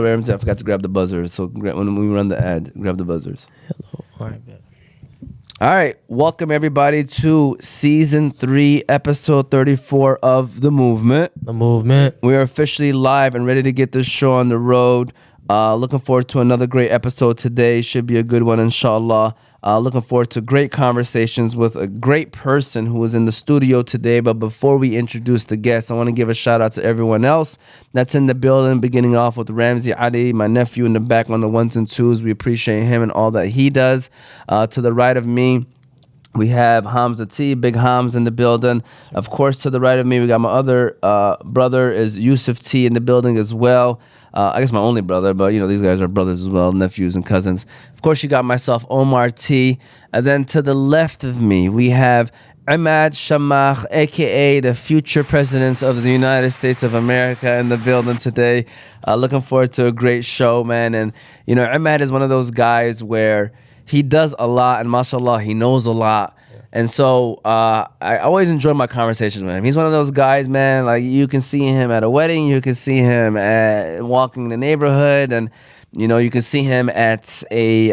Ramsey, I forgot to grab the buzzers. So when we run the ad, grab the buzzers. Hello. All right, man. All right. Welcome, everybody, to Season 3, Episode 34 of The Movement. The movement. We are officially live and ready to get this show on the road. Looking forward to another great episode today. Should be a good one, inshallah. Looking forward to great conversations with a great person who is in the studio today. But before we introduce the guests, I want to give a shout out to everyone else that's in the building, beginning off with Ramsey Ali, my nephew in the back on the ones and twos. We appreciate him and all that he does. To the right of me, we have Hamza T, Big Hams in the building. Of course, to the right of me, we got my other brother is Yusuf T in the building as well. I guess my only brother, but you know, these guys are brothers as well, nephews and cousins. Of course, you got myself, Omar T. And then to the left of me, we have Emad Shamakh, a.k.a. the future presidents of the United States of America in the building today. Looking forward to a great show, man. And, you know, Emad is one of those guys where he does a lot, and mashallah, he knows a lot. And so I always enjoy my conversations with him. He's one of those guys, man, like you can see him at a wedding, you can see him walking the neighborhood, and you know, you can see him at a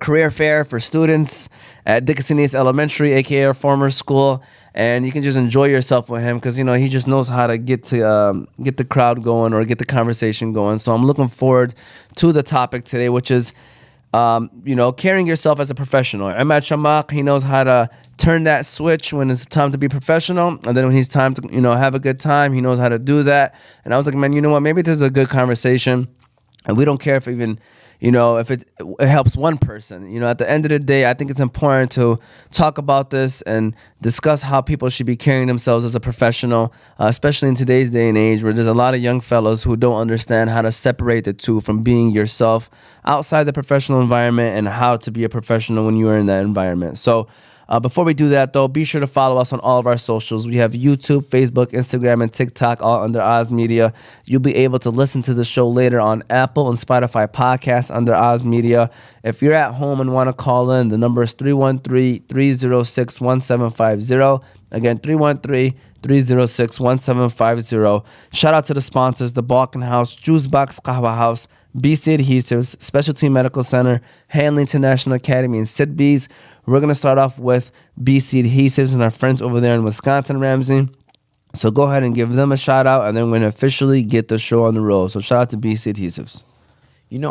career fair for students at Dickinson East Elementary, aka our former school, and you can just enjoy yourself with him because you know he just knows how to get the crowd going or get the conversation going. So I'm looking forward to the topic today, which is carrying yourself as a professional. Emad Shamakh, he knows how to turn that switch when it's time to be professional, and then when he's time to, have a good time, he knows how to do that. And I was like, man, you know what? Maybe this is a good conversation, and we don't care if even, if it helps one person. At the end of the day, I think it's important to talk about this and discuss how people should be carrying themselves as a professional, especially in today's day and age where there's a lot of young fellows who don't understand how to separate the two from being yourself outside the professional environment and how to be a professional when you are in that environment. So before we do that, though, be sure to follow us on all of our socials. We have YouTube, Facebook, Instagram, and TikTok, all under Oz Media. You'll be able to listen to the show later on Apple and Spotify podcasts under Oz Media. If you're at home and want to call in, the number is 313-306-1750. Again, 313-306-1750. Shout out to the sponsors, the Balkan House, Juice Box Kahwa House, BC Adhesives, Specialty Medical Center, Hanley International Academy, and Sidbees. We're going to start off with BC Adhesives and our friends over there in Wisconsin, Ramsey. So go ahead and give them a shout out, and then we're going to officially get the show on the road. So shout out to BC Adhesives.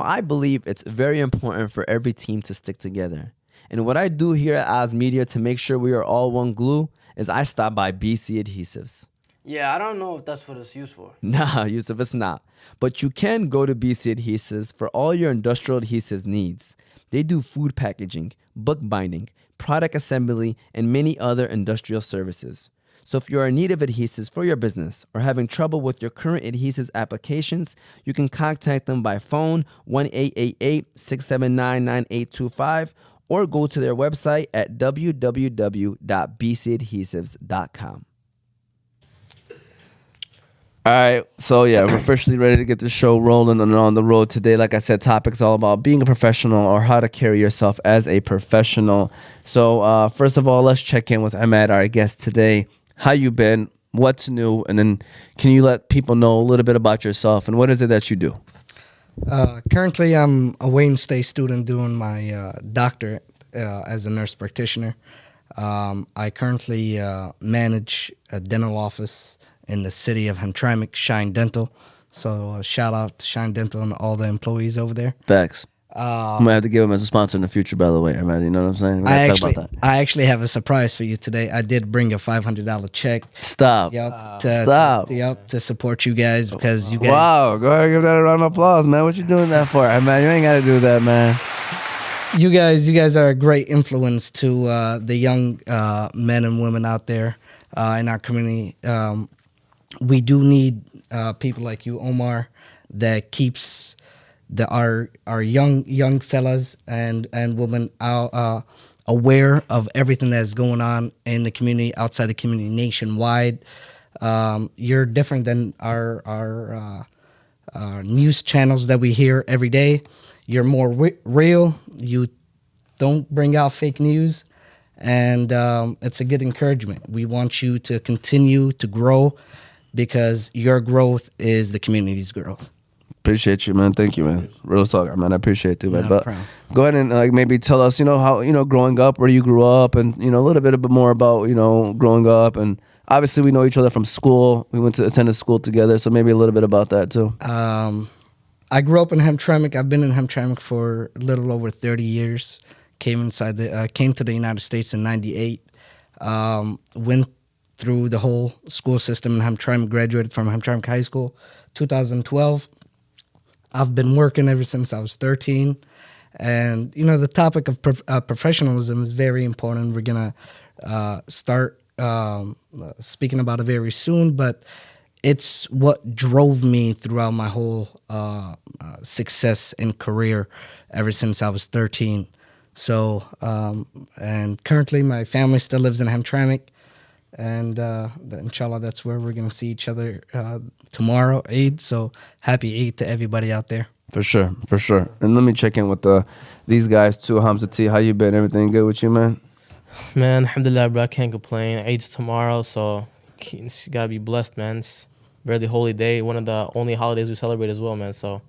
I believe it's very important for every team to stick together. And what I do here at Oz Media to make sure we are all one glue is I stop by BC Adhesives. Yeah, I don't know if that's what it's used for. Nah, Yusuf, it's not. But you can go to BC Adhesives for all your industrial adhesives needs. They do food packaging, book binding, product assembly, and many other industrial services. So if you're in need of adhesives for your business or having trouble with your current adhesives applications, you can contact them by phone 1-888-679-9825 or go to their website at www.bcadhesives.com. All right, so yeah, we're officially ready to get the show rolling and on the road today. Like I said, topic's all about being a professional or how to carry yourself as a professional. So first of all, let's check in with Emad, our guest today. How you been? What's new? And then can you let people know a little bit about yourself and what is it that you do? Currently, I'm a Wayne State student doing my doctorate as a nurse practitioner. I currently manage a dental office in the city of Hamtramck, Shine Dental. So shout out to Shine Dental and all the employees over there. Facts. I'm going to have to give them as a sponsor in the future, by the way. You know what I'm saying? I actually have a surprise for you today. I did bring a $500 check. Stop. Stop. To support you guys because you guys. Wow. Go ahead and give that a round of applause, man. What you doing that for? Man, you ain't got to do that, man. You guys are a great influence to the young men and women out there in our community. We do need people like you, Omar, that keeps our young fellas and women aware of everything that's going on in the community, outside the community, nationwide. You're different than our news channels that we hear every day. You're more real. You don't bring out fake news, and it's a good encouragement. We want you to continue to grow, because your growth is the community's growth. Appreciate you, man. Thank you, man. Real talk, man. I appreciate you, man. Not a But problem. go ahead and like maybe tell us, how growing up, where you grew up, and a little bit more about growing up, and obviously we know each other from school. We went to attended school together, so maybe a little bit about that too. I grew up in Hamtramck. I've been in Hamtramck for a little over 30 years. Came to the United States in '98. Went through the whole school system in Hamtramck. Graduated from Hamtramck High School, 2012. I've been working ever since I was 13, and the topic of professionalism is very important. We're gonna start speaking about it very soon, but it's what drove me throughout my whole success and career ever since I was 13. So, and currently my family still lives in Hamtramck, and inshallah, that's where we're going to see each other tomorrow, Eid. So happy Eid to everybody out there. For sure. And let me check in with these guys too. Hamza T, how you been? Everything good with you, man? Man, alhamdulillah, bro. I can't complain. Eid's tomorrow, so you gotta be blessed, man. It's a really holy day. One of the only holidays we celebrate as well, man. So,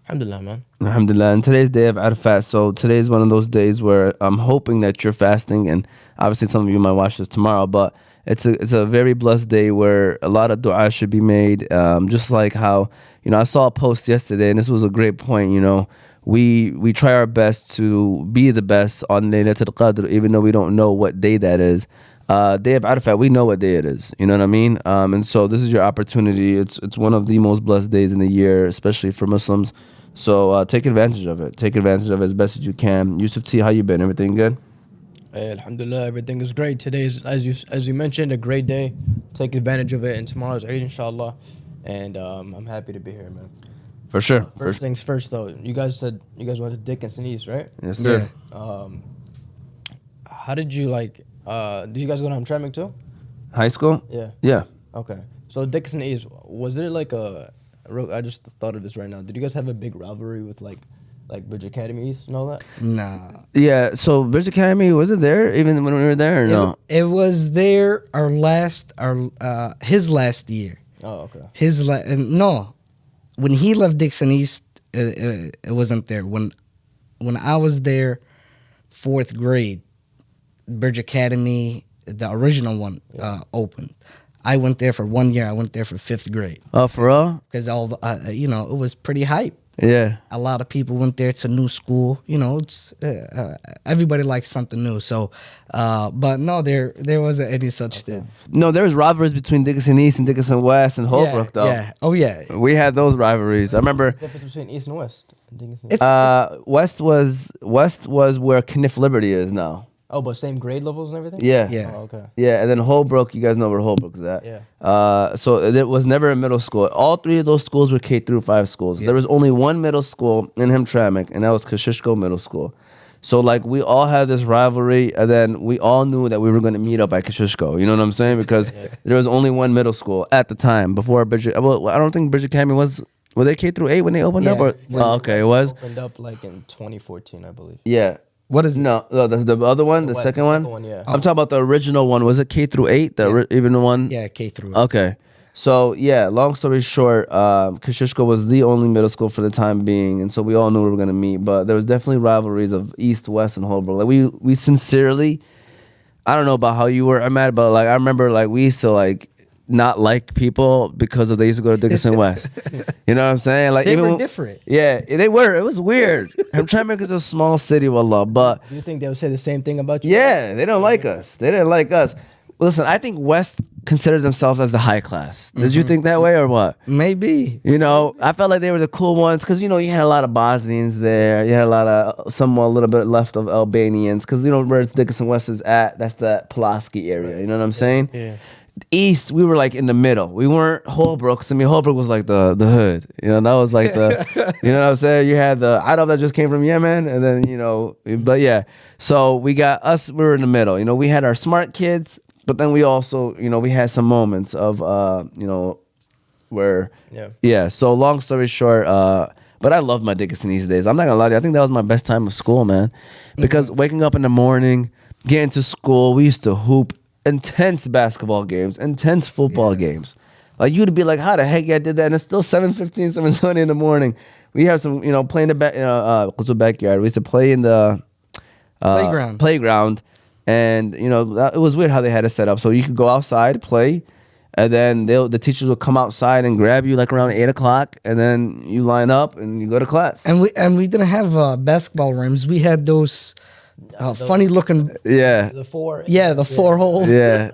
alhamdulillah, man. Alhamdulillah. And today's day of Arafat. So today's one of those days where I'm hoping that you're fasting, and obviously some of you might watch this tomorrow, but it's a very blessed day where a lot of dua should be made. Just like how, I saw a post yesterday, and this was a great point, we try our best to be the best on Laylatul Qadr, even though we don't know what day that is. Day of Arafat, we know what day it is. You know what I mean? And so this is your opportunity. It's one of the most blessed days in the year, especially for Muslims. So take advantage of it. Take advantage of it as best as you can. Yusuf T, how you been? Everything good? Hey, alhamdulillah, everything is great. Today is, as you mentioned, a great day. Take advantage of it, and tomorrow's Eid, inshallah. And I'm happy to be here, man. For sure. First things first, though. You guys said you guys went to Dickinson East, right? Yes, sir. How did you do you guys go to Hamtramck too? High school? Yeah. Yeah. Okay. So Dickinson East, was it I just thought of this right now. Did you guys have a big rivalry with like Bridge Academy East and all that? Nah. Yeah. So Bridge Academy, was it there even when we were there or no? It was there his last year. Oh, okay. No, when he left Dixon East, it wasn't there. When I was there, 4th grade, Bridge Academy, the original one, opened. I went there for 1 year. I went there for 5th grade Oh, for real? because it was pretty hype. Yeah. A lot of people went there. It's a new school. It's everybody likes something new. So, but no, there wasn't any such thing. No, there was rivalries between Dickinson East and Dickinson West and Holbrook, though. Yeah. Oh yeah. We had those rivalries. I remember Difference between East and West. Dickinson. It's West was where Kniff Liberty is now. Oh, but same grade levels and everything? Yeah. Yeah. Oh, okay. Yeah, and then Holbrook, you guys know where Holbrook is at. Yeah. So it was never a middle school. All 3 of those schools were K through 5 schools. Yeah. There was only one middle school in Hamtramck, and that was Kashishko Middle School. So we all had this rivalry, and then we all knew that we were going to meet up at Kashishko. You know what I'm saying? Because there was only one middle school at the time before Bridge. Well, I don't think Bridge Academy were they K through 8 when they opened up? Or, okay, it was. Opened up in 2014, I believe. Yeah. what is it? No, that's the other one, the West, second the one. second one, yeah. I'm talking about the original one. Was it K through 8? Even one? Yeah, K through. Okay. So, yeah, long story short, Kashishko was the only middle school for the time being, and so we all knew we were going to meet, but there was definitely rivalries of East, West, and Holbrook. We sincerely, I don't know about how you were, Emad, but I remember we used to not like people because they used to go to Dickinson West. You know what I'm saying? They were different. Yeah, they were. It was weird. Hamtramck is a small city, wallah, but Do you think they would say the same thing about you? yeah, they don't like us. They didn't like us. Listen, I think West considered themselves as the high class. Did you think that way or what? Maybe. I felt like they were the cool ones because, you had a lot of Bosnians there. You had a lot of, a little bit left of Albanians because, where Dickinson West is at, that's the Pulaski area. You know what I'm saying? Yeah. East, we were in the middle. We weren't Holbrook. I mean, Holbrook was the hood. That was the, you know what I'm saying? You had the Idol that just came from Yemen, and then, but yeah. So we got us, we were in the middle. We had our smart kids, but then we also, we had some moments of, where, yeah. So long story short, but I love my Dickinson these days. I'm not gonna lie to you. I think that was my best time of school, man. Because waking up in the morning, getting to school, we used to hoop intense basketball games, intense football games. Like you'd be like, how the heck I did that? And it's still 7:15, 7:20 in the morning. We have some, play in the backyard. We used to play in the playground, and it was weird how they had it set up. So you could go outside, play, and then the teachers would come outside and grab you like around 8 o'clock, and then you line up and you go to class. And we didn't have basketball rims. We had those funny looking. Yeah, The four. Yeah, the 4 holes. yeah,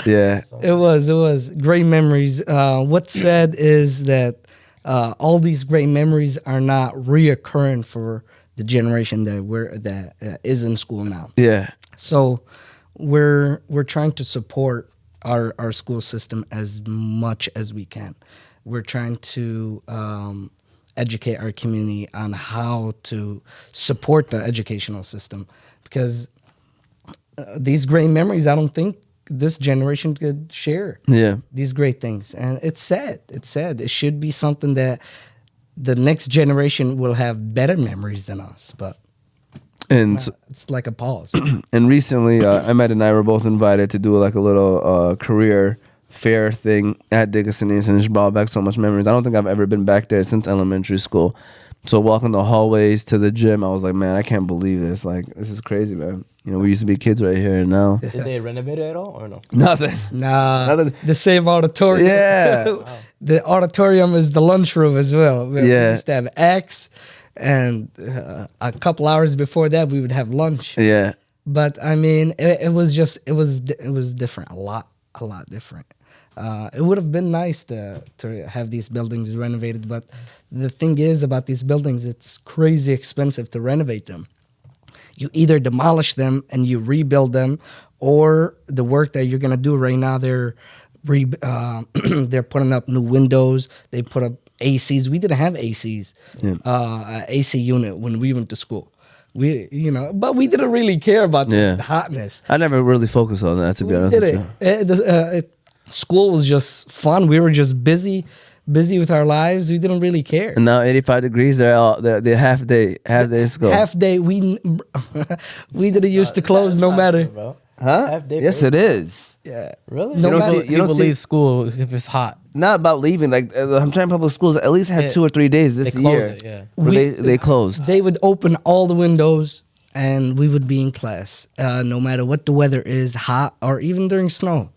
yeah. It was great memories. What's sad is that all these great memories are not reoccurring for the generation that is in school now. Yeah. So we're trying to support our school system as much as we can. We're trying to educate our community on how to support the educational system, because these great memories, I don't think this generation could share. Yeah. These great things, and it's sad. It's sad. It should be something that the next generation will have better memories than us, but And it's like a pause. and recently, Emad and I were both invited to do like a little career fair thing at Dickinson East, and it's brought back so much memories. I don't think I've ever been back there since elementary school. So walking the hallways to the gym, I was like, man, I can't believe this. Like, this is crazy, man. We used to be kids right here, and now Did they renovate it at all or no? nothing. Nah, Nothing. the same auditorium. Yeah. The auditorium is the lunchroom as well. We Yeah. used to have X, and a couple hours before that, we would have lunch. Yeah. But I mean, it was different, a lot different. It would have been nice to have these buildings renovated, but the thing is about these buildings, it's crazy expensive to renovate them. You either demolish them and you rebuild them, or the work that you're gonna do right now, they're putting up new windows. They put up ACs. We didn't have ACs, AC unit when we went to school. But we didn't really care about the hotness. I never really focused on that, to be honest with you. School was just fun. We were just busy with our lives. We didn't really care. And now 85 degrees, they're half day school. Half day, we didn't used to close no matter. Bro. Huh? Half day Yes, break? it is. Yeah, Really? No You don't matter. see- you don't People see- leave school if it's hot. Not about leaving. Like I'm trying public schools at least had 2 or 3 days They this close year it, yeah. where they closed. They would open all the windows and we would be in class, no matter what the weather is, hot or even during snow.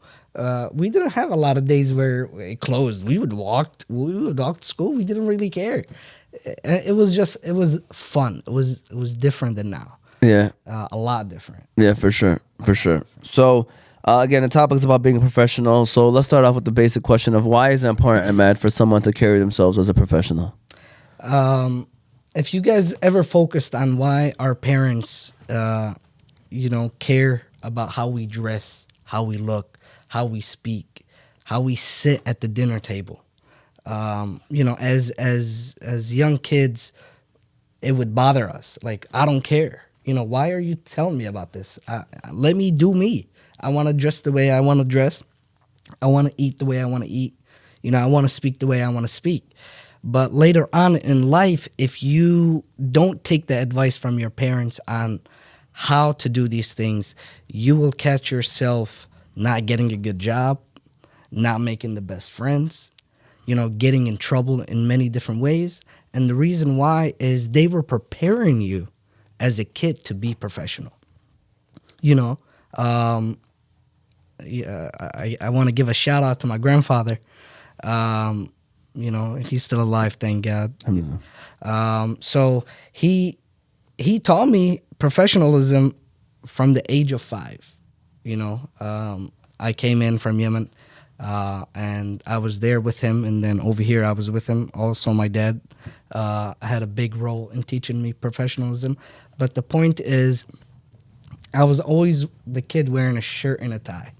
We didn't have a lot of days where it closed. We would walk to school. We didn't really care. It was fun. It was different than now. Yeah. A lot different. Yeah, for sure. So, again, the topic is about being a professional. So let's start off with the basic question of why is it important, Emad, for someone to carry themselves as a professional? If you guys ever focused on why our parents, care about how we dress, how we look, how we speak, how we sit at the dinner table, as young kids, it would bother us. Like, I don't care. Why are you telling me about this? Let me do me. I want to dress the way I want to dress. I want to eat the way I want to eat. I want to speak the way I want to speak. But later on in life, if you don't take the advice from your parents on how to do these things, you will catch yourself not getting a good job, not making the best friends, getting in trouble in many different ways. And the reason why is they were preparing you as a kid to be professional. I want to give a shout out to my grandfather. He's still alive, thank God. So he taught me professionalism from the age of 5. I came in from Yemen, and I was there with him, and then over here I was with him. Also, my dad had a big role in teaching me professionalism. But the point is, I was always the kid wearing a shirt and a tie.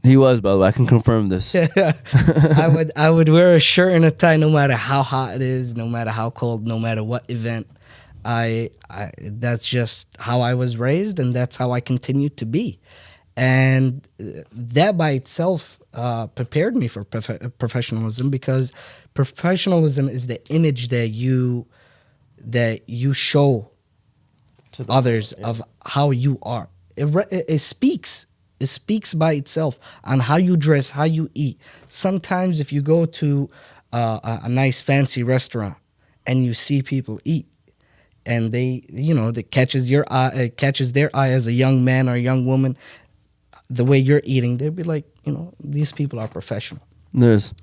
He was, by the way. I can confirm this. I would wear a shirt and a tie no matter how hot it is, no matter how cold, no matter what event. That's just how I was raised, and that's how I continue to be. And that by itself prepared me for professionalism, because professionalism is the image that you show to others of how you are. It speaks It speaks by itself on how you dress, how you eat. Sometimes if you go to a nice fancy restaurant and you see people eat, and they, that catches your eye, it catches their eye as a young man or a young woman, the way you're eating, they'd be like, these people are professional. There's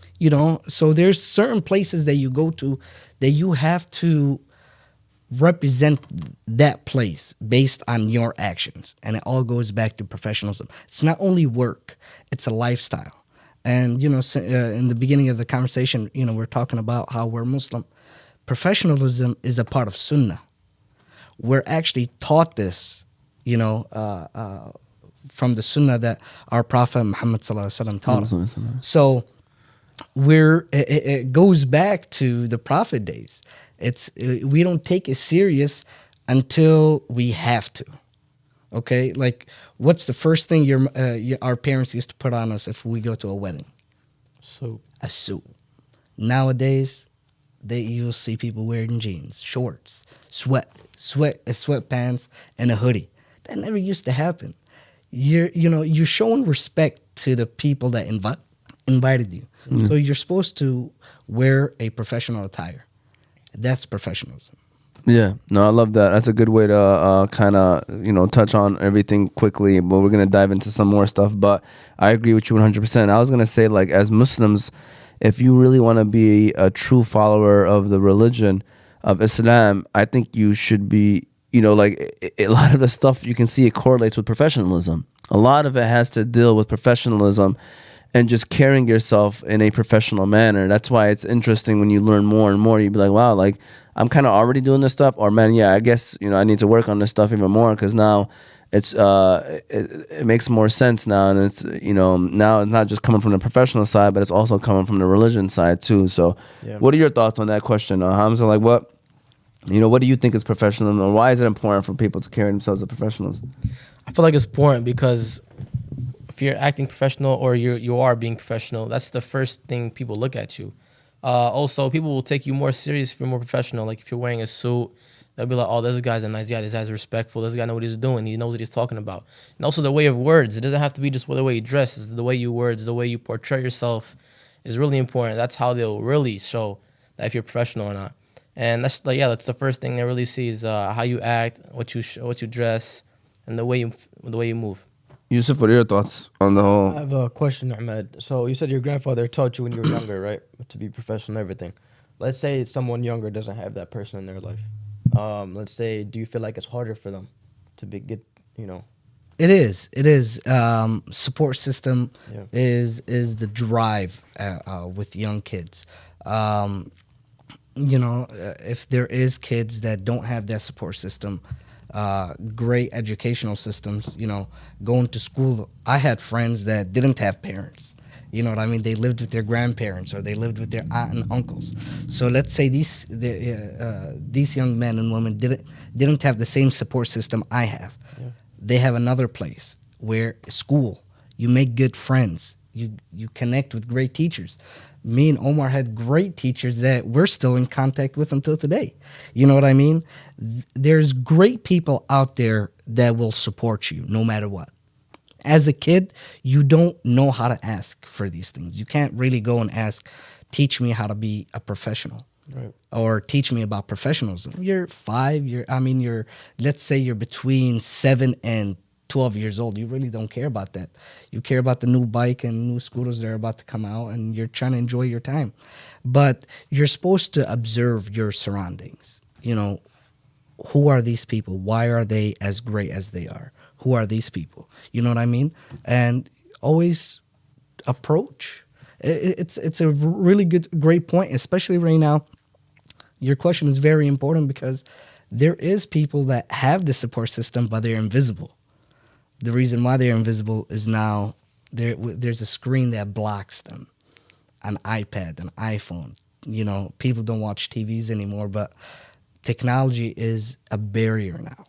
So there's certain places that you go to that you have to represent that place based on your actions, and it all goes back to professionalism. It's not only work, it's a lifestyle. And in the beginning of the conversation, we're talking about how we're Muslim. Professionalism is a part of Sunnah. We're actually taught this, from the Sunnah that our Prophet Muhammad ﷺ taught us. So it goes back to the Prophet days. We don't take it serious until we have to. Okay, like what's the first thing our parents used to put on us if we go to a wedding? So A suit. Nowadays, you'll see people wearing jeans, shorts, sweatpants, and a hoodie. That never used to happen. You're showing respect to the people that invited you. So you're supposed to wear a professional attire. That's professionalism. Yeah, no, I love that. That's a good way to kind of, touch on everything quickly, but we're going to dive into some more stuff. But I agree with you 100%. I was going to say, like, as Muslims, if you really want to be a true follower of the religion of Islam, I think you should be, a lot of the stuff you can see it correlates with professionalism. A lot of it has to deal with professionalism and just carrying yourself in a professional manner. That's why it's interesting when you learn more and more. You'd be like, wow, like I'm kind of already doing this stuff, or man, yeah, I guess I need to work on this stuff even more because now it's it makes more sense now, and it's now it's not just coming from the professional side, but it's also coming from the religion side too. So, What are your thoughts on that question, Hamza? Like, what do you think is professionalism, or why is it important for people to carry themselves as professionals? I feel like it's important because if you're acting professional or you are being professional, that's the first thing people look at you. Also, people will take you more serious if you're more professional. Like if you're wearing a suit, they'll be like, oh, this guy's a nice guy. This guy's respectful. This guy knows what he's doing. He knows what he's talking about. And also the way of words. It doesn't have to be just the way you dress. It's the way you words, the way you portray yourself is really important. That's how they'll really show that if you're professional or not. And that's the first thing they really see is how you act, what you dress, and the way you move. Yusuf, what are your thoughts on the I whole? have a question, Ahmed. So you said your grandfather taught you when you were younger, right? To be professional and everything. Let's say someone younger doesn't have that person in their life. Let's say, do you feel like it's harder for them to get? It is. Support system Yeah. is the drive with young kids. If there is kids that don't have that support system, great educational systems, going to school. I had friends that didn't have parents. You know what I mean? They lived with their grandparents or they lived with their aunt and uncles. So let's say these young men and women didn't have the same support system I have. Yeah. They have another place where school, you make good friends, you connect with great teachers. Me and Omar had great teachers that we're still in contact with until today. You know what I mean? There's great people out there that will support you no matter what. As a kid, you don't know how to ask for these things. You can't really go and ask, teach me how to be a professional. Right. Or teach me about professionalism. You're 5, let's say you're between 7 and 12 years old. You really don't care about that. You care about the new bike and new scooters that are about to come out, and you're trying to enjoy your time. But you're supposed to observe your surroundings. Who are these people? Why are they as great as they are? Who are these people? You know what I mean? And always approach. It's a really great point, especially right now. Your question is very important because there is people that have the support system, but they're invisible. The reason why they're invisible is now there's a screen that blocks them, an iPad, an iPhone. People don't watch TVs anymore, but technology is a barrier now.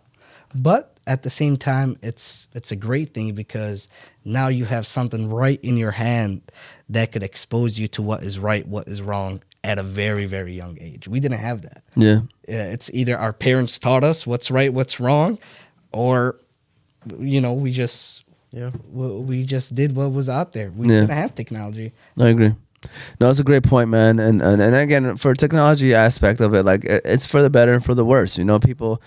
But at the same time, it's a great thing because now you have something right in your hand that could expose you to what is right, what is wrong at a very, very young age. We didn't have that. Yeah. It's either our parents taught us what's right, what's wrong, or we just Yeah. We just did what was out there. We Yeah. didn't have technology. I agree. No, it's a great point, man. And again, for technology aspect of it, like it's for the better and for the worse. You know, people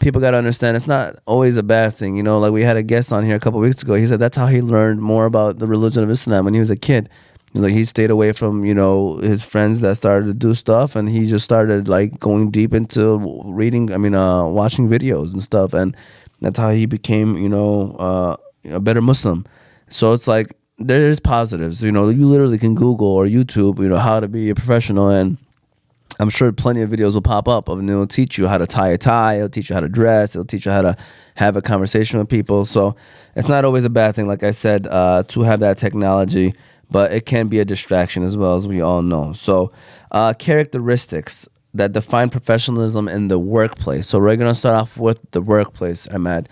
got to understand it's not always a bad thing. You know, like we had a guest on here a couple of weeks ago. He said that's how he learned more about the religion of Islam when he was a kid. He was like he stayed away from his friends that started to do stuff, and he just started like going deep into reading. I mean, watching videos and stuff, and that's how he became a better Muslim. So it's like there's positives. You literally can Google or YouTube, how to be a professional, and I'm sure plenty of videos will pop up of, and it'll teach you how to tie a tie, it'll teach you how to dress, it'll teach you how to have a conversation with people. So it's not always a bad thing, like I said, to have that technology, but it can be a distraction as well, as we all know. So characteristics that define professionalism in the workplace. So we're going to start off with the workplace, Emad.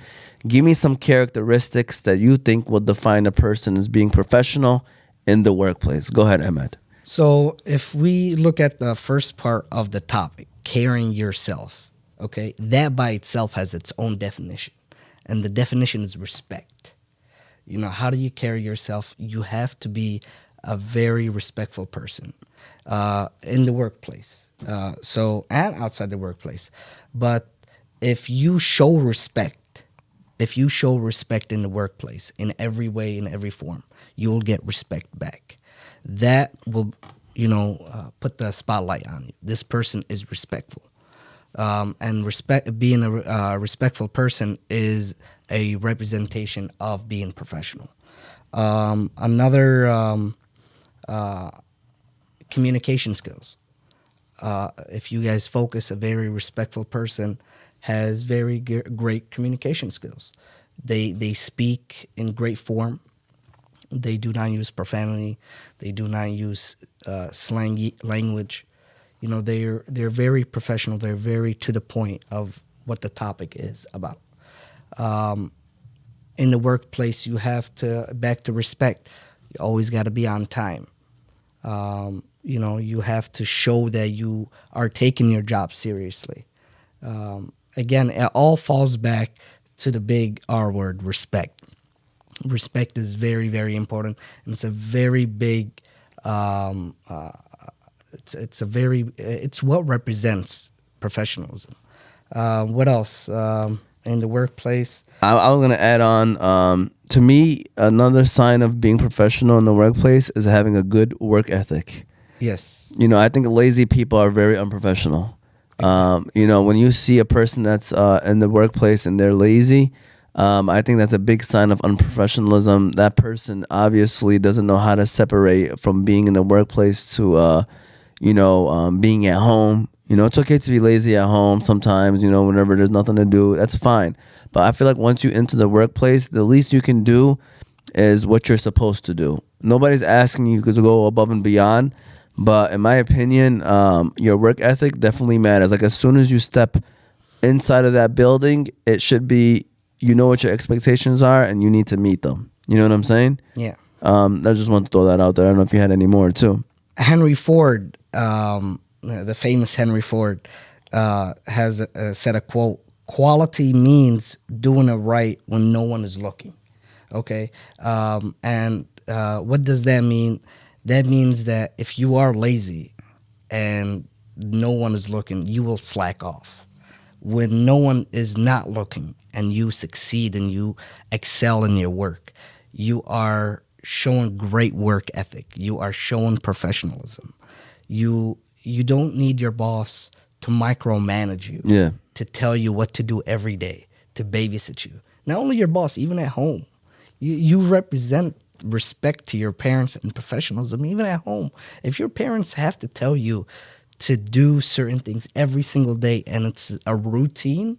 Give me some characteristics that you think will define a person as being professional in the workplace. Go ahead, Emad. So if we look at the first part of the topic, carrying yourself, okay, that by itself has its own definition. And the definition is respect. How do you carry yourself? You have to be a very respectful person in the workplace. And outside the workplace. But if you show respect in the workplace, in every way, in every form, you'll get respect back. That will, put the spotlight on you. This person is respectful. And being a respectful person is a representation of being professional. Another communication skills. If you guys focus, a very respectful person has very great communication skills. They speak in great form. They do not use profanity. They do not use slangy language. They're very professional. They're very to the point of what the topic is about. In the workplace, you have to, back to respect, you always got to be on time. You have to show that you are taking your job seriously. Again, it all falls back to the big R word, respect. Respect is very, very important, and it's a very big. It's what represents professionalism. What else in the workplace? I was gonna add on. To me, another sign of being professional in the workplace is having a good work ethic. Yes. I think lazy people are very unprofessional. When you see a person that's in the workplace and they're lazy, I think that's a big sign of unprofessionalism. That person obviously doesn't know how to separate from being in the workplace to, being at home. It's okay to be lazy at home sometimes, whenever there's nothing to do, that's fine. But I feel like once you enter the workplace, the least you can do is what you're supposed to do. Nobody's asking you to go above and beyond. But in my opinion, your work ethic definitely matters. Like as soon as you step inside of that building, it should be, what your expectations are and you need to meet them. You know what I'm saying? Yeah. I just want to throw that out there. I don't know if you had any more too. Henry Ford, the famous Henry Ford, has said a quote: "Quality means doing it right when no one is looking." Okay, and what does that mean? That means that if you are lazy and no one is looking, you will slack off. When no one is not looking and you succeed and you excel in your work, you are showing great work ethic. You are showing professionalism. You don't need your boss to micromanage you, to tell you what to do every day, to babysit you. Not only your boss, even at home. You represent respect to your parents and professionalism, even at home. If your parents have to tell you to do certain things every single day and it's a routine,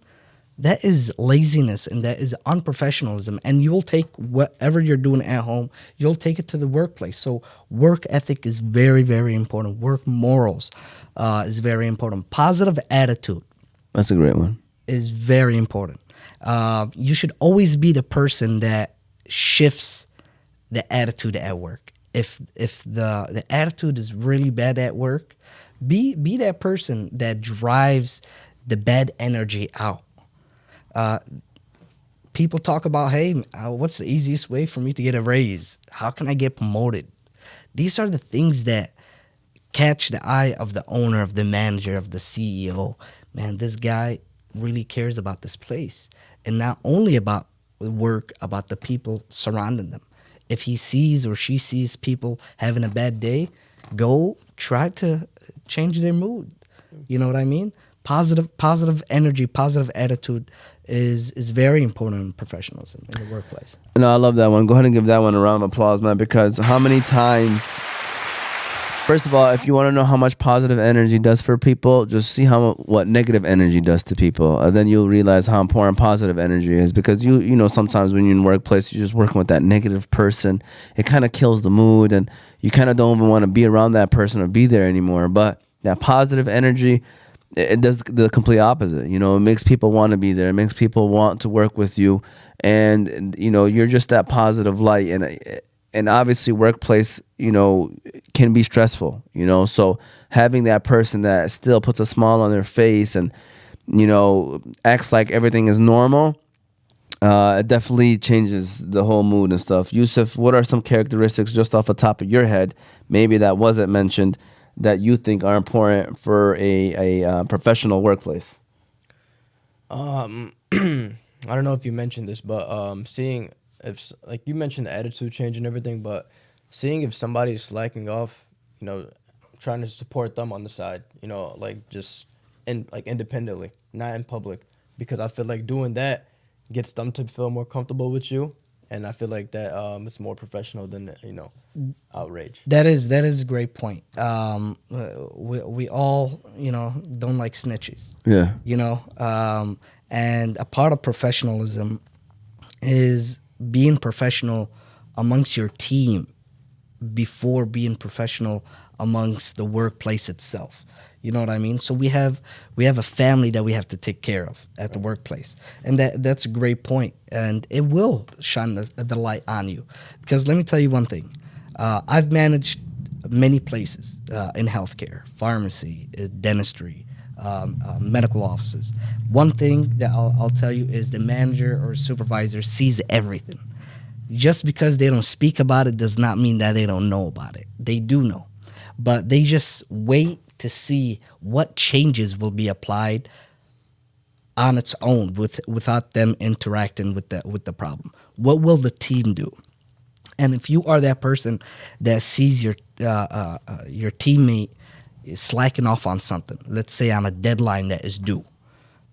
that is laziness and that is unprofessionalism. And you'll take whatever you're doing at home, you'll take it to the workplace. So work ethic is very, very important. Work morals is very important. Positive attitude. That's a great one. Is very important. You should always be the person that shifts the attitude at work. If the attitude is really bad at work, be that person that drives the bad energy out. people talk about, hey, what's the easiest way for me to get a raise? How can I get promoted? These are the things that catch the eye of the owner, of the manager, of the CEO. Man, this guy really cares about this place. And not only about the work, about the people surrounding them. If he sees or she sees people having a bad day, go try to change their mood. You know what I mean? Positive energy, positive attitude is very important in professionalism in the workplace. No, I love that one. Go ahead and give that one a round of applause, man, because how many times... First of all, if you want to know how much positive energy does for people, just see what negative energy does to people. And then you'll realize how important positive energy is, because you know, sometimes when you're in the workplace, you're just working with that negative person. It kind of kills the mood, and you kind of don't even want to be around that person or be there anymore. But that positive energy, it does the complete opposite. You know, it makes people want to be there. It makes people want to work with you. And, you know, you're just that positive light. And obviously workplace, you know, can be stressful, you know, so having that person that still puts a smile on their face and, you know, acts like everything is normal, it definitely changes the whole mood and stuff. Yusuf, what are some characteristics just off the top of your head, maybe that wasn't mentioned, that you think are important for a professional workplace? I don't know if you mentioned this, but seeing if, like you mentioned, the attitude change and everything, but seeing if somebody's slacking off, you know, trying to support them on the side, you know, like just independently, not in public, because I feel like doing that gets them to feel more comfortable with you, and I feel like that it's more professional than, you know, outrage. That is a great point. We all, you know, don't like snitches. Yeah. You know, and a part of professionalism is being professional amongst your team before being professional amongst the workplace itself. You know what I mean? So we have a family that we have to take care of at the workplace, and that's a great point, and it will shine the light on you. Because let me tell you one thing, I've managed many places in healthcare, pharmacy, dentistry, medical offices. One thing that I'll tell you is the manager or supervisor sees everything. Just because they don't speak about it does not mean that they don't know about it. They do know, but they just wait to see what changes will be applied on its own without them interacting with the problem. What will the team do? And if you are that person that sees your teammate is slacking off on something, let's say on a deadline that is due.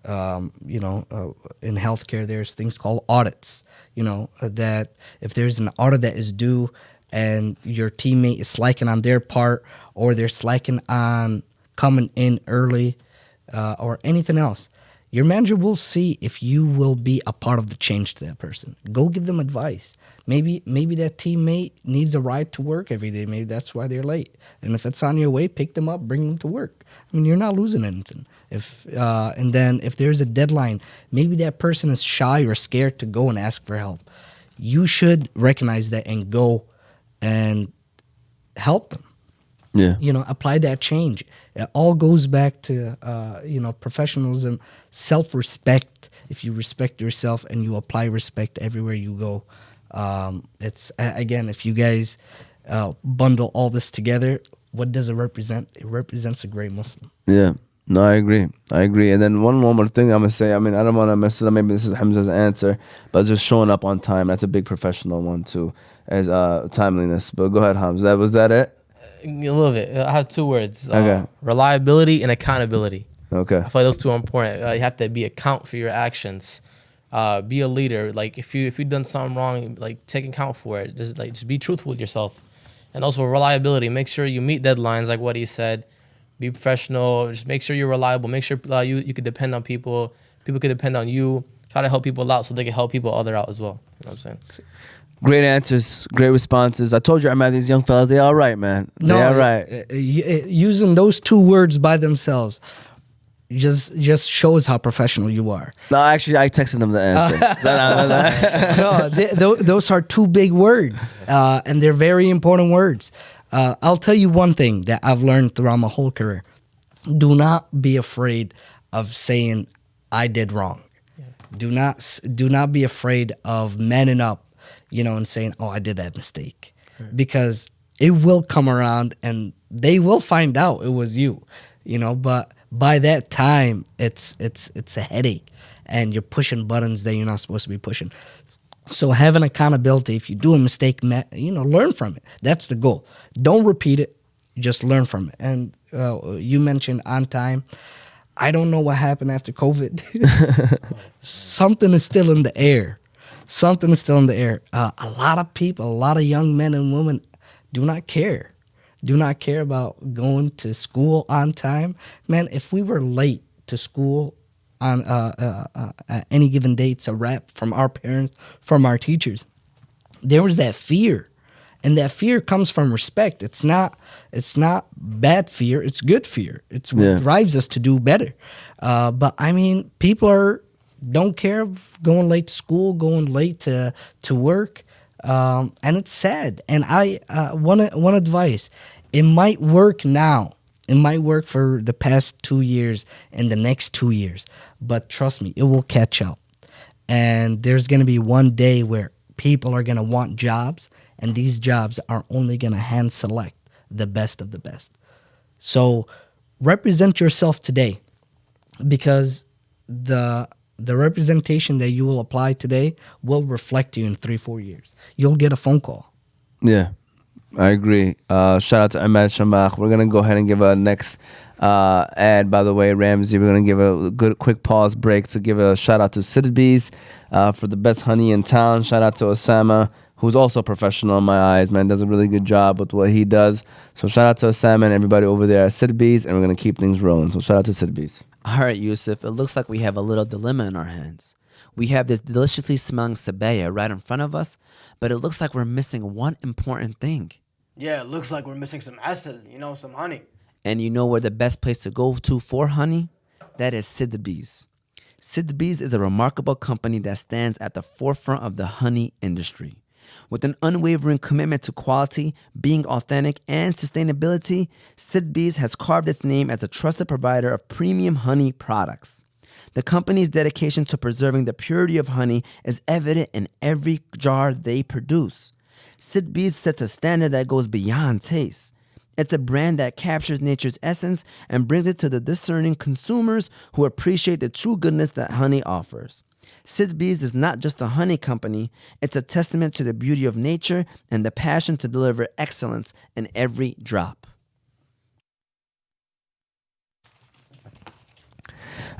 You know, in healthcare, there's things called audits. You know, that if there's an audit that is due and your teammate is slacking on their part, or they're slacking on coming in early, or anything else, your manager will see if you will be a part of the change to that person. Go give them advice. Maybe that teammate needs a ride to work every day. Maybe that's why they're late. And if it's on your way, pick them up, bring them to work. I mean, you're not losing anything. And then if there's a deadline, maybe that person is shy or scared to go and ask for help. You should recognize that and go and help them. Yeah. You know, apply that change. It all goes back to, you know, professionalism, self-respect. If you respect yourself and you apply respect everywhere you go, it's, again, if you guys bundle all this together, what does it represent? It represents a great Muslim. Yeah. No, I agree. And then one more thing I'm going to say, I mean, I don't want to mess it up. Maybe this is Hamza's answer, but just showing up on time. That's a big professional one too, as timeliness. But go ahead, Hamza. Was that it? A little bit. I have two words. Okay. Reliability and accountability. Okay. I feel like those two are important. You have to account for your actions. Be a leader. Like if you've done something wrong, like take account for it. Just be truthful with yourself. And also reliability. Make sure you meet deadlines, like what he said. Be professional. Just make sure you're reliable. Make sure you can depend on people. People can depend on you. Try to help people out so they can help people other out as well. You know what I'm saying? Great answers, great responses. I told you, man, these young fellas, they all right, man. They all right. Using those two words by themselves just shows how professional you are. No, actually, I texted them the answer. No, those are two big words, and they're very important words. I'll tell you one thing that I've learned throughout my whole career. Do not be afraid of saying, I did wrong. Do not be afraid of manning up, and saying, "Oh, I did that mistake," because it will come around and they will find out it was you, But by that time, it's a headache, and you're pushing buttons that you're not supposed to be pushing. So having accountability, if you do a mistake, learn from it. That's the goal. Don't repeat it. Just learn from it. And you mentioned on time. I don't know what happened after COVID. Something is still in the air. Something is still in the air. A lot of people, a lot of young men and women do not care. Do not care about going to school on time. Man, if we were late to school on at any given day, it's a wrap from our parents, from our teachers. There was that fear. And that fear comes from respect. It's not bad fear. It's good fear. It's what drives us to do better. But I mean, people don't care of going late to school, going late to work, and it's sad. And I one advice: it might work now. It might work for the past 2 years and the next 2 years. But trust me, it will catch up. And there's going to be one day where people are going to want jobs. And these jobs are only going to hand select the best of the best. So represent yourself today, because the representation that you will apply today will reflect you in 3-4 years. You'll get a phone call. Yeah, I agree. Shout out to Emad Shamakh. We're going to go ahead and give a next ad, by the way, Ramsey. We're going to give a quick pause break to give a shout out to Sidbees for the best honey in town. Shout out to Osama, who's also a professional in my eyes, man. Does a really good job with what he does. So shout out to Osama and everybody over there at Sidbees, and we're going to keep things rolling. So shout out to Sidbees. All right, Yusuf, it looks like we have a little dilemma in our hands. We have this deliciously smelling sabaya right in front of us, but it looks like we're missing one important thing. Yeah, it looks like we're missing some asal, some honey. And you know where the best place to go to for honey? That is Sidbees. Sidbees is a remarkable company that stands at the forefront of the honey industry. With an unwavering commitment to quality, being authentic, and sustainability, Sidbees has carved its name as a trusted provider of premium honey products. The company's dedication to preserving the purity of honey is evident in every jar they produce. Sidbees sets a standard that goes beyond taste. It's a brand that captures nature's essence and brings it to the discerning consumers who appreciate the true goodness that honey offers. Sidbees is not just a honey company, it's a testament to the beauty of nature and the passion to deliver excellence in every drop.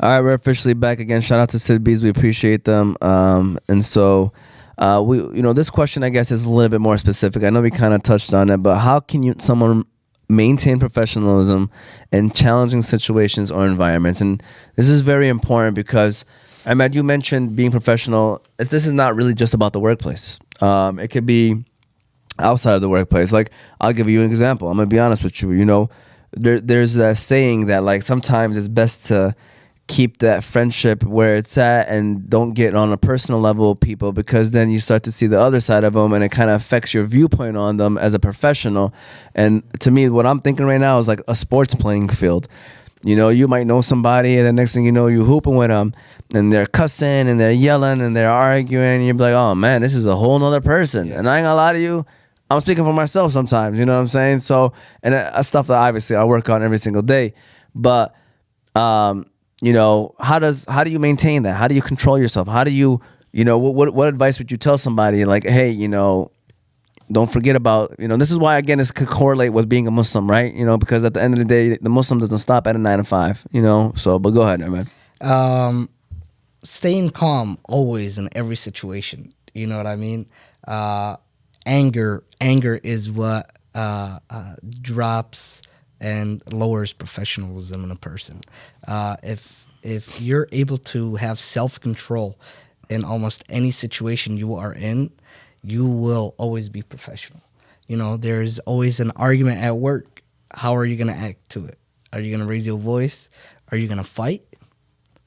All right, we're officially back again. Shout out to Sidbees. We appreciate them. And so this question, I guess, is a little bit more specific. I know we kind of touched on it, but how can someone maintain professionalism in challenging situations or environments? And this is very important because, Emad, you mentioned being professional. This is not really just about the workplace. It could be outside of the workplace. Like, I'll give you an example. I'm going to be honest with you. There's a saying that, like, sometimes it's best to keep that friendship where it's at and don't get on a personal level with people, because then you start to see the other side of them and it kind of affects your viewpoint on them as a professional. And to me, what I'm thinking right now is like a sports playing field. You might know somebody and the next thing you know, you hooping with them and they're cussing and they're yelling and they're arguing. And you're like, oh man, this is a whole nother person. And I ain't gonna lie to you, I'm speaking for myself sometimes, you know what I'm saying? So, and that's stuff that obviously I work on every single day. But, how do you maintain that? How do you control yourself? How do you, what advice would you tell somebody like, hey, don't forget about, this is why, again, this could correlate with being a Muslim, right? Because at the end of the day, the Muslim doesn't stop at a 9 to 5, so, but go ahead, man. Staying calm always in every situation. You know what I mean? Anger is what drops and lowers professionalism in a person. If you're able to have self-control in almost any situation you are in, you will always be professional. There's always an argument at work. How are you going to act to it? Are you going to raise your voice? Are you going to fight?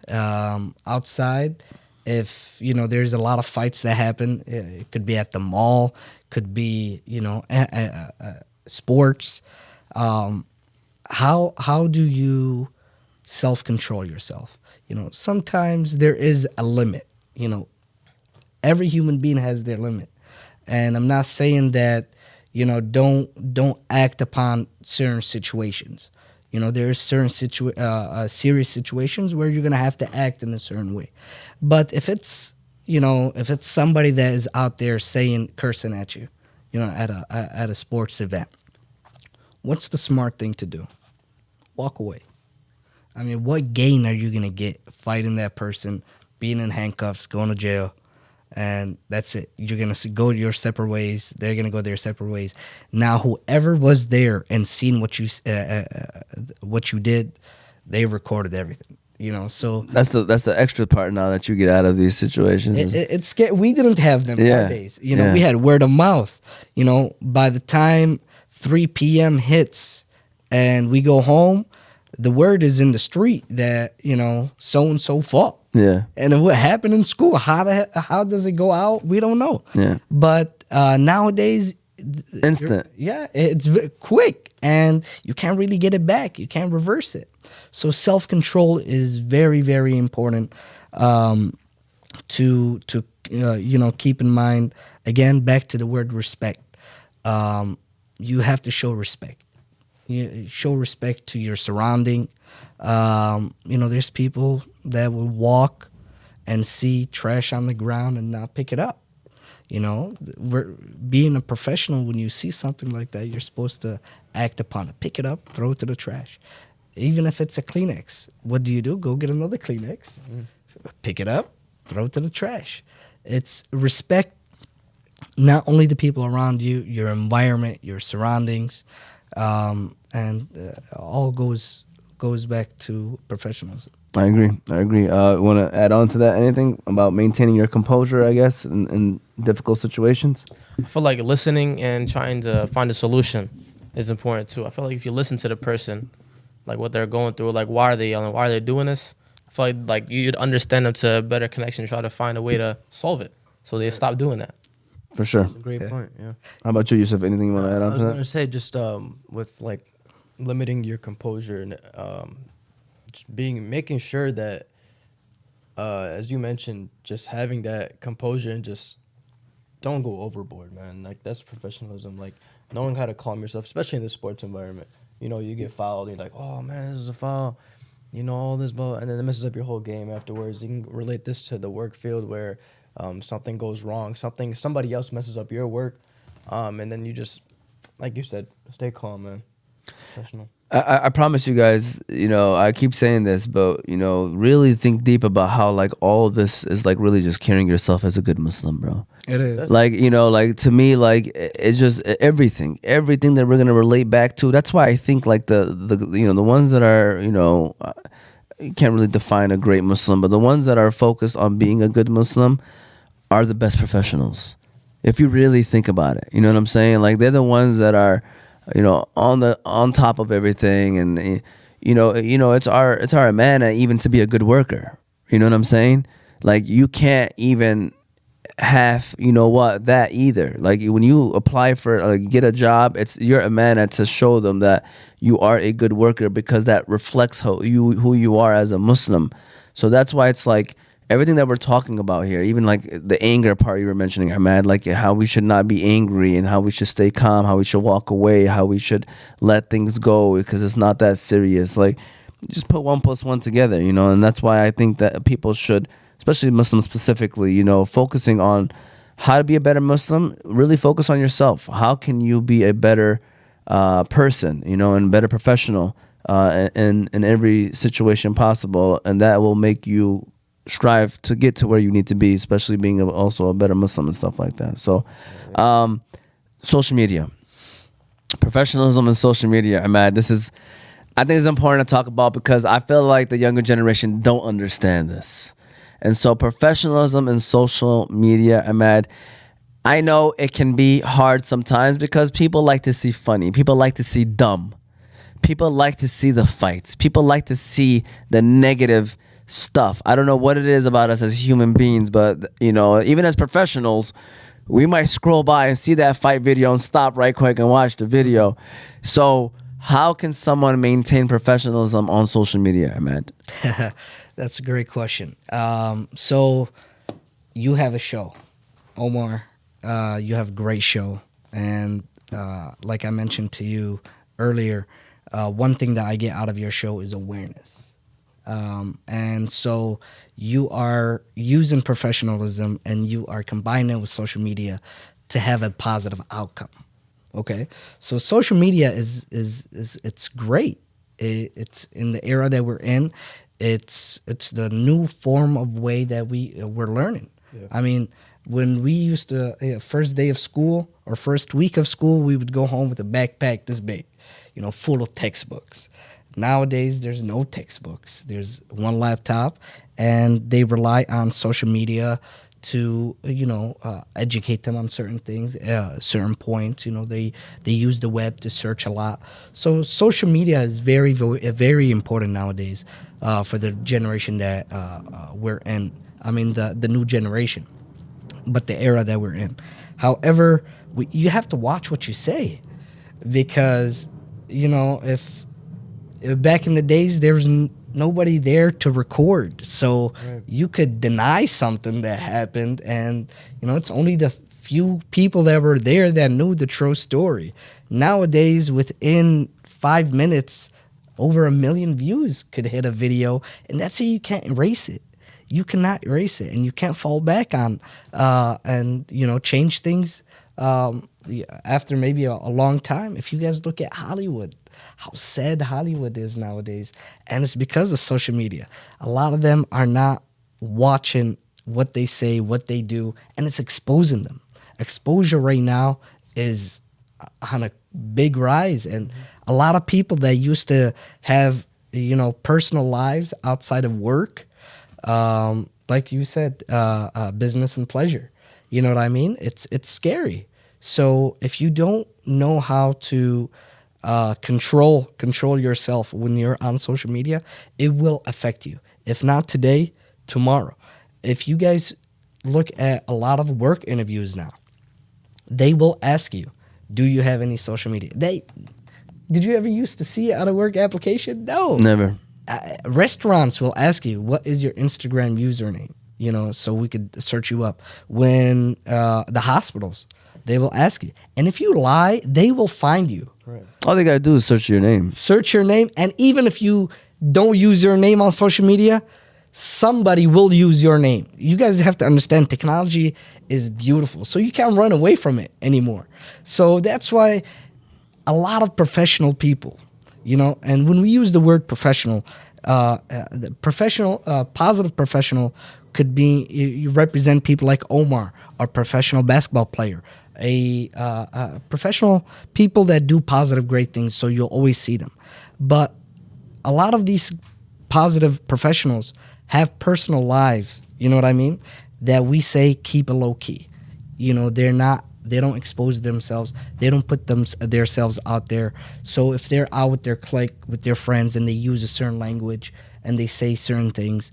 Outside, if, there's a lot of fights that happen. It could be at the mall, could be, sports. How do you self-control yourself? sometimes there is a limit. Every human being has their limit, and I'm not saying that don't act upon certain situations. There are certain serious situations where you're gonna have to act in a certain way. But if it's somebody that is out there cursing at you, at a sports event, what's the smart thing to do? Walk away. I mean, what gain are you gonna get fighting that person, being in handcuffs, going to jail? And that's it. You're going to go your separate ways. They're going to go their separate ways. Now, whoever was there and seen what you did, they recorded everything. So That's the extra part now that you get out of these situations. it's scary. We didn't have them nowadays. Yeah. We had word of mouth. By the time 3 p.m. hits and we go home, the word is in the street that so and so fought. Yeah. And what happened in school? How does it go out? We don't know. Yeah. But nowadays, Instant. it's quick, and you can't really get it back. You can't reverse it. So self-control is very, very important to keep in mind. Again, back to the word respect. You have to show respect. You show respect to your surrounding. There's people that will walk and see trash on the ground and not pick it up. Being a professional, when you see something like that, you're supposed to act upon it. Pick it up, throw it to the trash. Even if it's a Kleenex, what do? Go get another Kleenex, pick it up, throw it to the trash. It's respect not only the people around you, your environment, your surroundings, and all goes back to professionalism. I agree. Want to add on to that? Anything about maintaining your composure, I guess, in difficult situations? I feel like listening and trying to find a solution is important too. I feel like if you listen to the person, like what they're going through, like why are they yelling, why are they doing this? I feel like you'd understand them to a better connection, try to find a way to solve it, so they stop doing that. For sure. That's a great point. Yeah. How about you, Yusuf? Anything you want to add I on was to gonna that? say just with like limiting your composure and just making sure that as you mentioned, just having that composure and just don't go overboard, man. Like that's professionalism. Like knowing how to calm yourself, especially in the sports environment. You get fouled, and you're like, oh man, this is a foul. All this, and then it messes up your whole game afterwards. You can relate this to the work field where something goes wrong, somebody else messes up your work, and then you just, like you said, stay calm, man. Professional. I promise you guys, I keep saying this, but, really think deep about how, like, all of this is, like, really just carrying yourself as a good Muslim, bro. It is. Like, like, to me, like, it's just everything that we're going to relate back to. That's why I think, like, the ones that are, you can't really define a great Muslim, but the ones that are focused on being a good Muslim are the best professionals. If you really think about it, you know what I'm saying? Like, they're the ones that are, on top of everything, and it's our amana even to be a good worker. You know what I'm saying? Like, you can't even have that either. Like, when you apply for get a job, it's your amana to show them that you are a good worker, because that reflects who you are as a Muslim. So that's why it's like everything that we're talking about here, even like the anger part you were mentioning, Emad, like how we should not be angry and how we should stay calm, how we should walk away, how we should let things go because it's not that serious. Like, just put 1 + 1 together, and that's why I think that people should, especially Muslims specifically, focusing on how to be a better Muslim, really focus on yourself. How can you be a better person, and better professional in every situation possible, and that will make you strive to get to where you need to be, especially being also a better Muslim and stuff like that. So, social media, professionalism and social media, Ahmad, I think it's important to talk about, because I feel like the younger generation don't understand this. And so professionalism and social media, Ahmad, I know it can be hard sometimes because people like to see funny. People like to see dumb. People like to see the fights. People like to see the negative stuff. I don't know what it is about us as human beings, but even as professionals, we might scroll by and see that fight video and stop right quick and watch the video. So how can someone maintain professionalism on social media, Ahmad? That's a great question. So you have a show, Omar. You have a great show, and like I mentioned to you earlier, one thing that I get out of your show is awareness. And so you are using professionalism and you are combining it with social media to have a positive outcome. Okay, so social media is it's great. It's in the era that we're in. It's the new form of way that we're learning. Yeah. I mean, when we used to first day of school or first week of school, we would go home with a backpack this big, full of textbooks. Nowadays, there's no textbooks. There's one laptop, and they rely on social media to educate them on certain things, certain points. They use the web to search a lot. So social media is very, very, very important nowadays for the generation that we're in. I mean, the new generation, but the era that we're in. However, you have to watch what you say, because if back in the days there was nobody there to record, so you could deny something that happened, and it's only the few people that were there that knew the true story. Nowadays, within 5 minutes, over 1 million views could hit a video, and that's it. You can't erase it. You cannot erase it, and you can't fall back on and change things after maybe a long time. If you guys look at Hollywood, how sad Hollywood is nowadays, and it's because of social media. A lot of them are not watching what they say, what they do, and it's exposing them. Exposure right now is on a big rise, and a lot of people that used to have personal lives outside of work, like you said, business and pleasure. You know what I mean? It's scary. So if you don't know how to control yourself when you're on social media, it will affect you. If not today, tomorrow. If you guys look at a lot of work interviews now, they will ask you, do you have any social media? Did you ever used to see it on a work application? No. Never. Restaurants will ask you, what is your Instagram username? So we could search you up. When the hospitals, they will ask you. And if you lie, they will find you. Right. All they gotta do is search your name. Search your name. And even if you don't use your name on social media, somebody will use your name. You guys have to understand, technology is beautiful. So you can't run away from it anymore. So that's why a lot of professional people, and when we use the word professional, the professional, positive professional could be, you represent people like Omar, a professional basketball player, a professional people that do positive, great things, so you'll always see them. But a lot of these positive professionals have personal lives, you know what I mean, that we say keep it low key. They don't expose themselves. They don't put themselves out there. So if they're out with their clique, with their friends, and they use a certain language and they say certain things,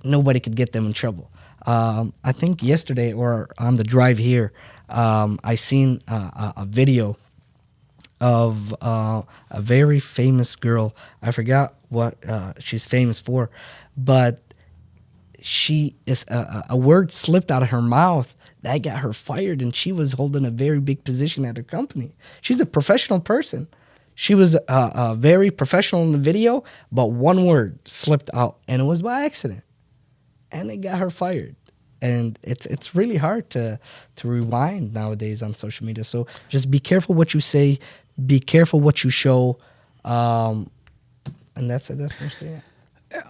nobody could get them in trouble. I think yesterday or on the drive here, I seen a video of a very famous girl. I forgot what she's famous for, but she is a word slipped out of her mouth that got her fired, and she was holding a very big position at her company. She's a professional person. She was very professional in the video, but one word slipped out, and it was by accident, and it got her fired. And it's really hard to rewind nowadays on social media. So just be careful what you say, be careful what you show, and that's mostly it.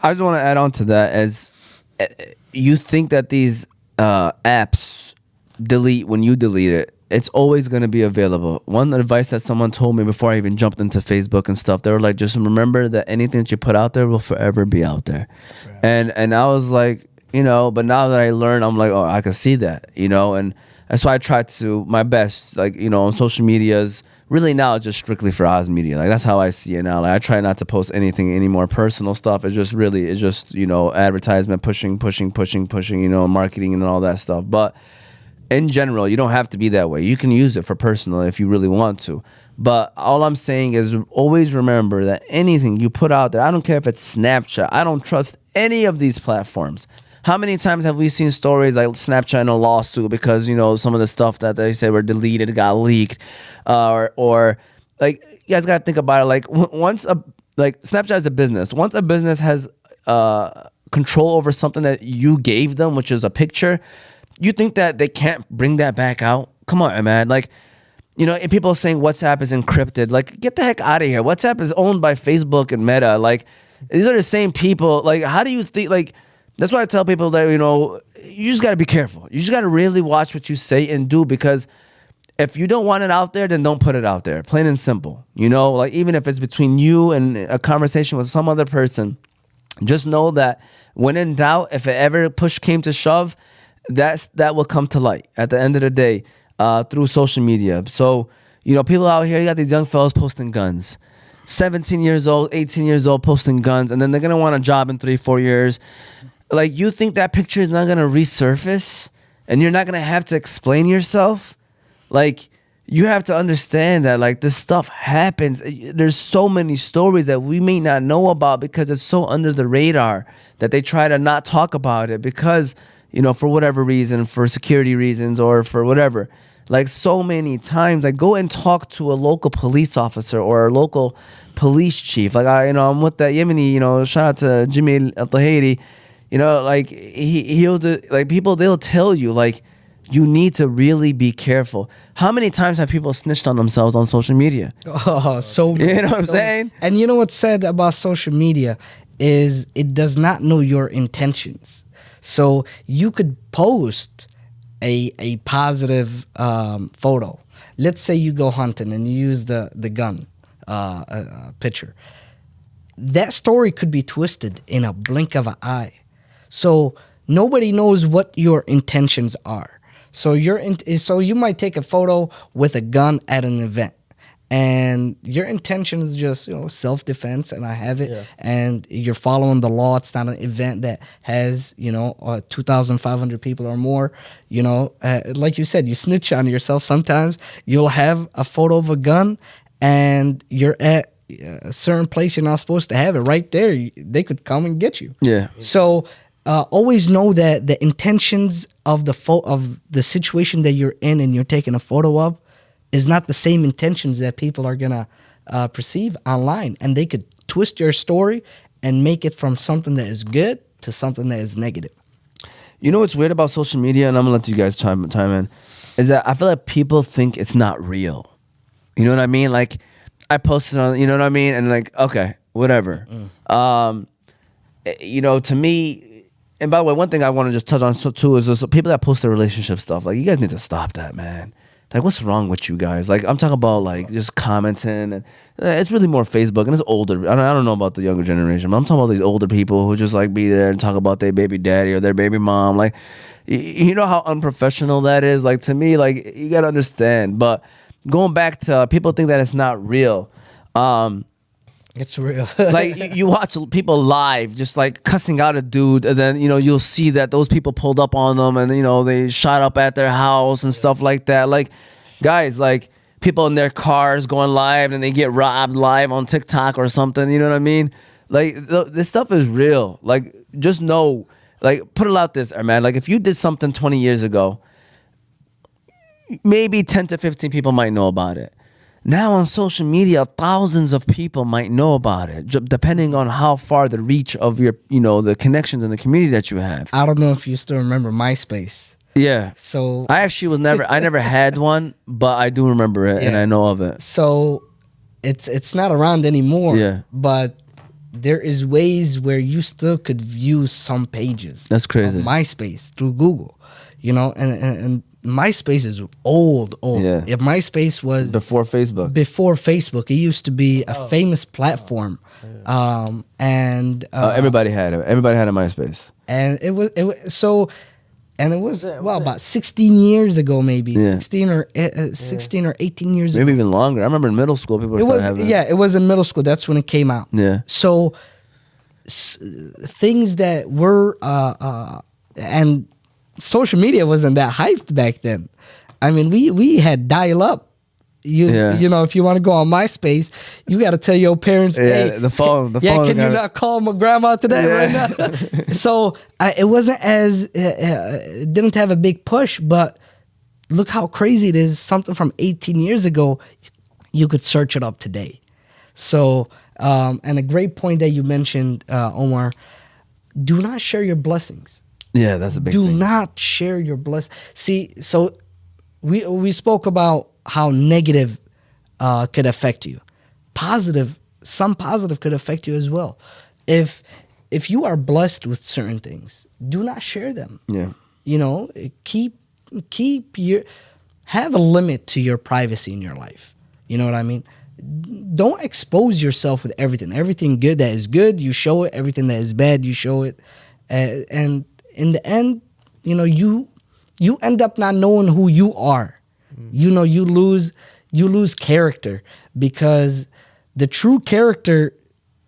I just want to add on to that, as you think that these apps delete when you delete it. It's always going to be available. One advice that someone told me before I even jumped into Facebook and stuff, they were like, just remember that anything that you put out there will forever be out there. Right. And I was like, but now that I learned, I'm like, oh, I can see that, and that's why I try to my best, like, on social medias. Really now it's just strictly for Oz Media. Like, that's how I see it now. Like, I try not to post anything, any more personal stuff. It's just advertisement, pushing, marketing and all that stuff. But in general, you don't have to be that way. You can use it for personal if you really want to. But all I'm saying is always remember that anything you put out there, I don't care if it's Snapchat, I don't trust any of these platforms. How many times have we seen stories like Snapchat in a lawsuit because, you know, some of the stuff that they said were deleted got leaked, or like, you guys got to think about it. Like like Snapchat is a business. Once a business has control over something that you gave them, which is a picture, you think that they can't bring that back out? Come on, man. Like, you know, if people are saying WhatsApp is encrypted, like, get the heck out of here. WhatsApp is owned by Facebook and Meta. Like, these are the same people. Like, how do you think, like, that's why I tell people that, you know, you just got to be careful. You just got to really watch what you say and do, because if you don't want it out there, then don't put it out there. Plain and simple. You know, like, even if it's between you and a conversation with some other person, just know that when in doubt, if it ever push came to shove, that will come to light at the end of the day. Through social media. So, you know, people out here, you got these young fellas posting guns. 17 years old, 18 years old, posting guns, and then they're going to want a job in 3-4 years. Like, you think that picture is not going to resurface and you're not going to have to explain yourself? Like, you have to understand that, like, this stuff happens. There's so many stories that we may not know about because it's so under the radar that they try to not talk about it because, you know, for whatever reason, for security reasons or for whatever. Like, so many times, like, go and talk to a local police officer or a local police chief. Like, I'm with that Yemeni, you know, shout out to Jimmy Al Tahiri. You know, like, he'll do, like, people, they'll tell you, like, you need to really be careful. How many times have people snitched on themselves on social media? Oh, so many. You know what I'm saying? And you know what's sad about social media is it does not know your intentions. So you could post a positive photo. Let's say you go hunting and you use the gun picture. That story could be twisted in a blink of an eye. So nobody knows what your intentions are. So so you might take a photo with a gun at an event, and your intention is just, you know, self-defense, and I have it, and you're following the law. It's not an event that has, you know, 2,500 people or more. You know, like you said, you snitch on yourself. Sometimes you'll have a photo of a gun, and you're at a certain place you're not supposed to have it. Right there, they could come and get you. Yeah. So always know that the intentions of the situation that you're in and you're taking a photo of is not the same intentions that people are gonna perceive online, and they could twist your story and make it from something that is good to something that is negative. You know what's weird about social media, and I'm gonna let you guys chime in, is that I feel like people think it's not real. You know what I mean? Like, I posted on, you know what I mean, and like, okay, whatever. You know, to me. And by the way, one thing I want to just touch on too is those people that post their relationship stuff. Like, you guys need to stop that, man. Like, what's wrong with you guys? Like, I'm talking about, like, just commenting. And it's really more Facebook, and it's older. I don't know about the younger generation, but I'm talking about these older people who just, like, be there and talk about their baby daddy or their baby mom. Like, you know how unprofessional that is? Like, to me, like, you got to understand. But going back to people think that it's not real. It's real. Like, you watch people live just like cussing out a dude, and then, you know, you'll see that those people pulled up on them, and, you know, they shot up at their house and stuff like that. Like, guys, like, people in their cars going live and they get robbed live on TikTok or something. You know what I mean? Like, this stuff is real. Like, just know, like, put it out this, man. Like, if you did something 20 years ago, maybe 10 to 15 people might know about it. Now on social media, thousands of people might know about it, depending on how far the reach of your, you know, the connections in the community that you have. I don't know if you still remember MySpace. Yeah. So I actually I never had one, but I do remember it, and I know of it. So it's not around anymore. Yeah. But there is ways where you still could view some pages. That's crazy. Of MySpace through Google, you know, and MySpace is old. Yeah. If MySpace was Before Facebook. It used to be a famous platform, and everybody had it. Everybody had a MySpace. and it was about 16 years ago, maybe. Yeah. 16 or 18 years ago. Maybe even longer. I remember in middle school people started having it. It was in middle school. That's when it came out. Yeah. So things that were and social media wasn't that hyped back then. I mean, we had dial up. You know, if you want to go on MySpace, you got to tell your parents, Yeah, hey, the phone. can you gotta- not call my grandma today right now? So it wasn't as it didn't have a big push, but look how crazy it is. Something from 18 years ago, you could search it up today. So, and a great point that you mentioned, Omar, do not share your blessings. Yeah, that's a big Do thing. not share your blessings. See, so we spoke about how negative could affect you. Some positive could affect you as well. If you are blessed with certain things, do not share them. Yeah. You know, keep your have a limit to your privacy in your life. You know what I mean? Don't expose yourself with everything. Everything good that is good, you show it. Everything that is bad, you show it. And in the end, you know, you end up not knowing who you are. You know, you lose character, because the true character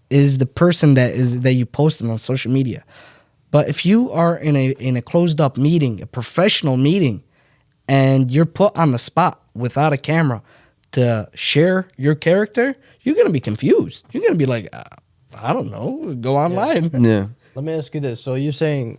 is the person that you posted on social media. But if you are in a closed up meeting, a professional meeting, and you're put on the spot without a camera to share your character, you're gonna be confused. You're gonna be like, I don't know, go online. Yeah. Let me ask you this. So you're saying,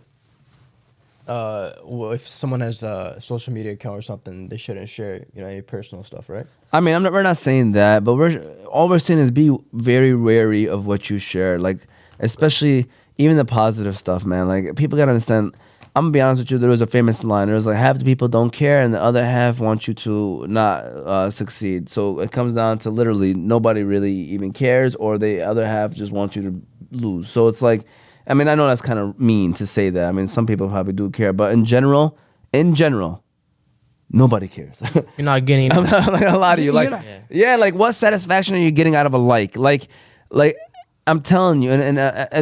if someone has a social media account or something, they shouldn't share, any personal stuff, right? I mean, we're not saying that, but we're saying is be very wary of what you share. Like, especially even the positive stuff, man. Like, people gotta understand. I'm gonna be honest with you. There was a famous line. There was like, half the people don't care, and the other half want you to not succeed. So it comes down to literally nobody really even cares, or the other half just want you to lose. So it's like, I mean, I know that's kind of mean to say that. I mean, some people probably do care, but in general, nobody cares. You're not getting. I'm not gonna lie to you. Like, yeah, like what satisfaction are you getting out of a like? Like I'm telling you, and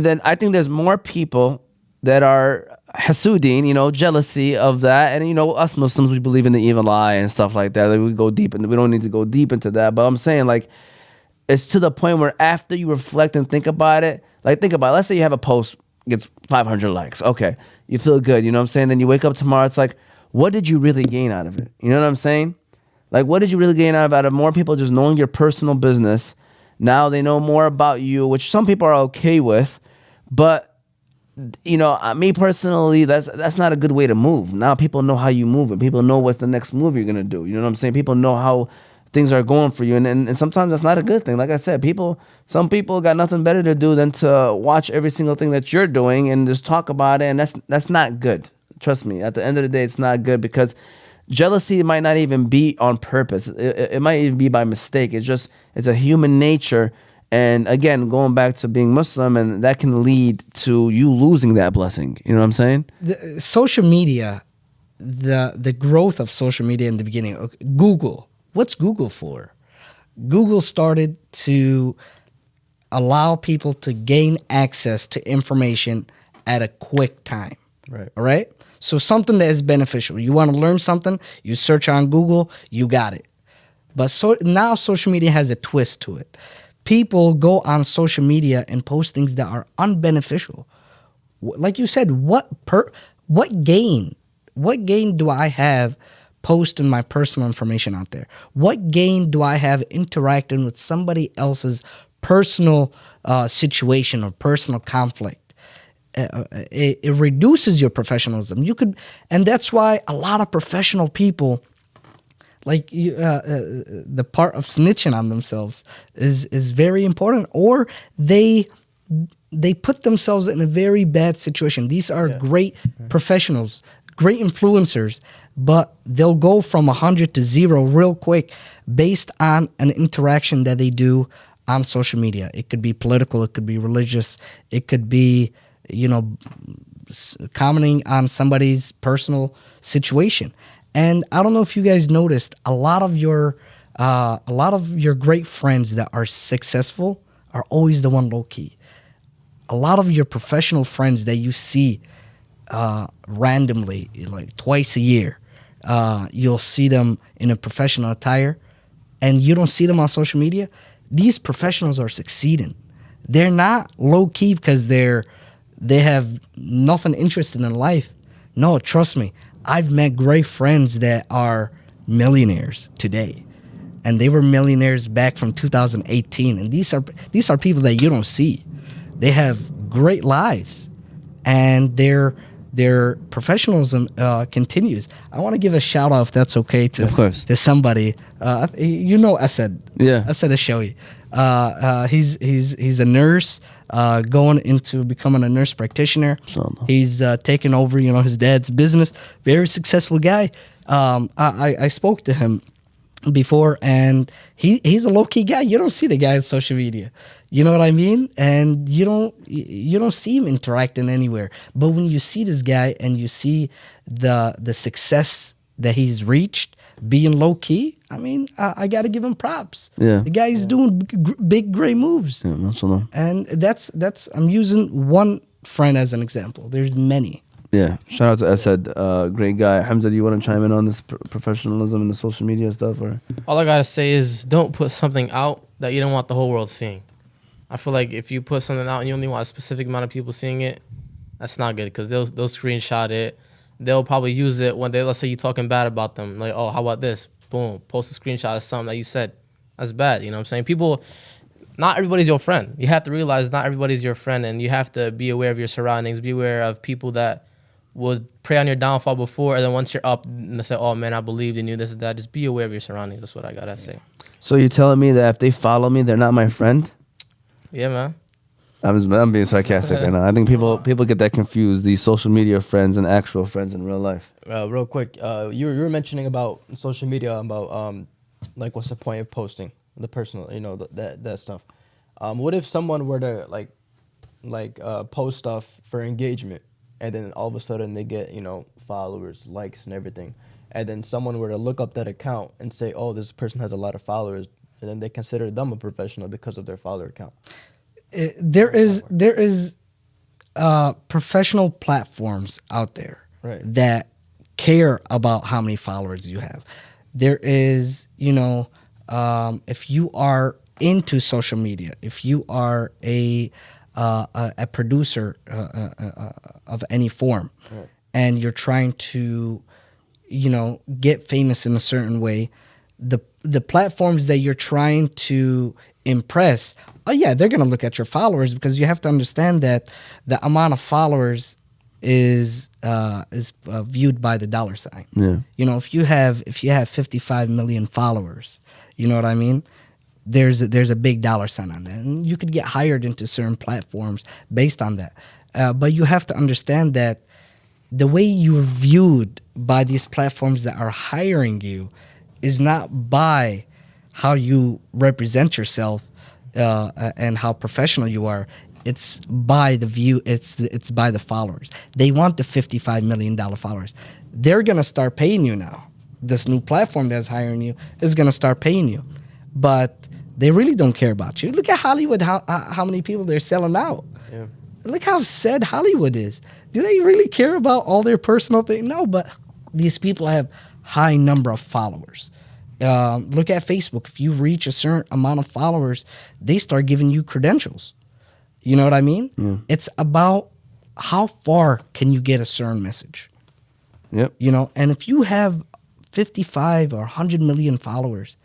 then I think there's more people that are hasudin, jealousy of that, and us Muslims, we believe in the evil eye and stuff like that. Like, we go deep, and we don't need to go deep into that. But I'm saying, like, it's to the point where after you reflect and think about it, like, think about it. Let's say you have a post gets 500 likes. Okay, you feel good. You know what I'm saying? Then you wake up tomorrow. It's like, what did you really gain out of it? You know what I'm saying? Like, what did you really gain out of more people just knowing your personal business? Now they know more about you, which some people are okay with, but me personally, that's not a good way to move. Now people know how you move, and people know what's the next move you're gonna do. You know what I'm saying? People know how things are going for you, and sometimes that's not a good thing. Like I said, some people got nothing better to do than to watch every single thing that you're doing and just talk about it, and that's not good. Trust me. At the end of the day, it's not good, because jealousy might not even be on purpose. It might even be by mistake. It's a human nature. And again, going back to being Muslim, and that can lead to you losing that blessing. You know what I'm saying? The social media, the growth of social media in the beginning. Google. What's Google for? Google started to allow people to gain access to information at a quick time. Right. All right? So something that is beneficial. You want to learn something, you search on Google, you got it. But now social media has a twist to it. People go on social media and post things that are unbeneficial. Like you said, what gain do I have posting my personal information out there? What gain do I have interacting with somebody else's personal situation or personal conflict? It reduces your professionalism. And that's why a lot of professional people, like the part of snitching on themselves is very important, or they put themselves in a very bad situation. These are great professionals, great influencers, but they'll go from 100 to 0 real quick based on an interaction that they do on social media. It could be political, it could be religious, it could be, commenting on somebody's personal situation. And I don't know if you guys noticed, a lot of your great friends that are successful are always the one low key. A lot of your professional friends that you see randomly, like twice a year, you'll see them in a professional attire, and you don't see them on social media. These professionals are succeeding. They're not low key because they have nothing interested in life. No, trust me. I've met great friends that are millionaires today. and they were millionaires back from 2018. And these are people that you don't see. They have great lives, and their professionalism continues. I want to give a shout out, if that's okay, to Of course. to somebody. You know, Asad. Yeah. Asad Ashowi. He's a nurse, going into becoming a nurse practitioner. Inshallah. He's taken over, his dad's business. Very successful guy. I spoke to him before, and he's a low key guy. You don't see the guy on social media. You know what I mean? And you don't see him interacting anywhere. But when you see this guy and you see the success that he's reached, being low key, I mean, I got to give him props. Yeah. The guy's doing big, great moves. Yeah, mashallah. And that's I'm using one friend as an example. There's many. Yeah, shout out to Asad, great guy. Hamza, do you want to chime in on this professionalism and the social media stuff? Or All I gotta say is don't put something out that you don't want the whole world seeing. I feel like if you put something out and you only want a specific amount of people seeing it, that's not good, because they'll screenshot it. They'll probably use it when let's say you're talking bad about them. Like, oh, how about this? Boom, post a screenshot of something that you said. That's bad. You know what I'm saying? People, not everybody's your friend. You have to realize not everybody's your friend, and you have to be aware of your surroundings. Be aware of people that would prey on your downfall before, and then once you're up, and they say, "Oh man, I believed in you." This and that. Just be aware of your surroundings. That's what I gotta say. so you're telling me that if they follow me, they're not my friend? Yeah, man. I'm being sarcastic right now. I think people get that confused. These social media friends and actual friends in real life. Real quick, you were mentioning about social media, about like what's the point of posting the personal, that stuff. What if someone were to post stuff for engagement, and then all of a sudden they get followers, likes, and everything, and then someone were to look up that account and say, oh, this person has a lot of followers, and then they consider them a professional because of their follower account. There is professional platforms out there, Right. that care about how many followers you have. There is, if you are into social media, if you are a producer of any form, Right. and you're trying to, get famous in a certain way, the platforms that you're trying to impress, oh yeah, they're gonna look at your followers, because you have to understand that the amount of followers is viewed by the dollar sign. Yeah. If you have 55 million followers, you know what I mean? There's a big dollar sign on that, and you could get hired into certain platforms based on that. But you have to understand that the way you're viewed by these platforms that are hiring you is not by how you represent yourself and how professional you are. It's by the view. It's by the followers. They want the $55 million followers. They're gonna start paying you now. This new platform that's hiring you is gonna start paying you, but they really don't care about you. Look at Hollywood. How many people they're selling out. Yeah. Look how sad Hollywood is. Do they really care about all their personal things? No, but these people have high number of followers. Look at Facebook. If you reach a certain amount of followers, they start giving you credentials. You know what I mean? Yeah. It's about how far can you get a certain message. Yep. And if you have 55 or 100 million followers,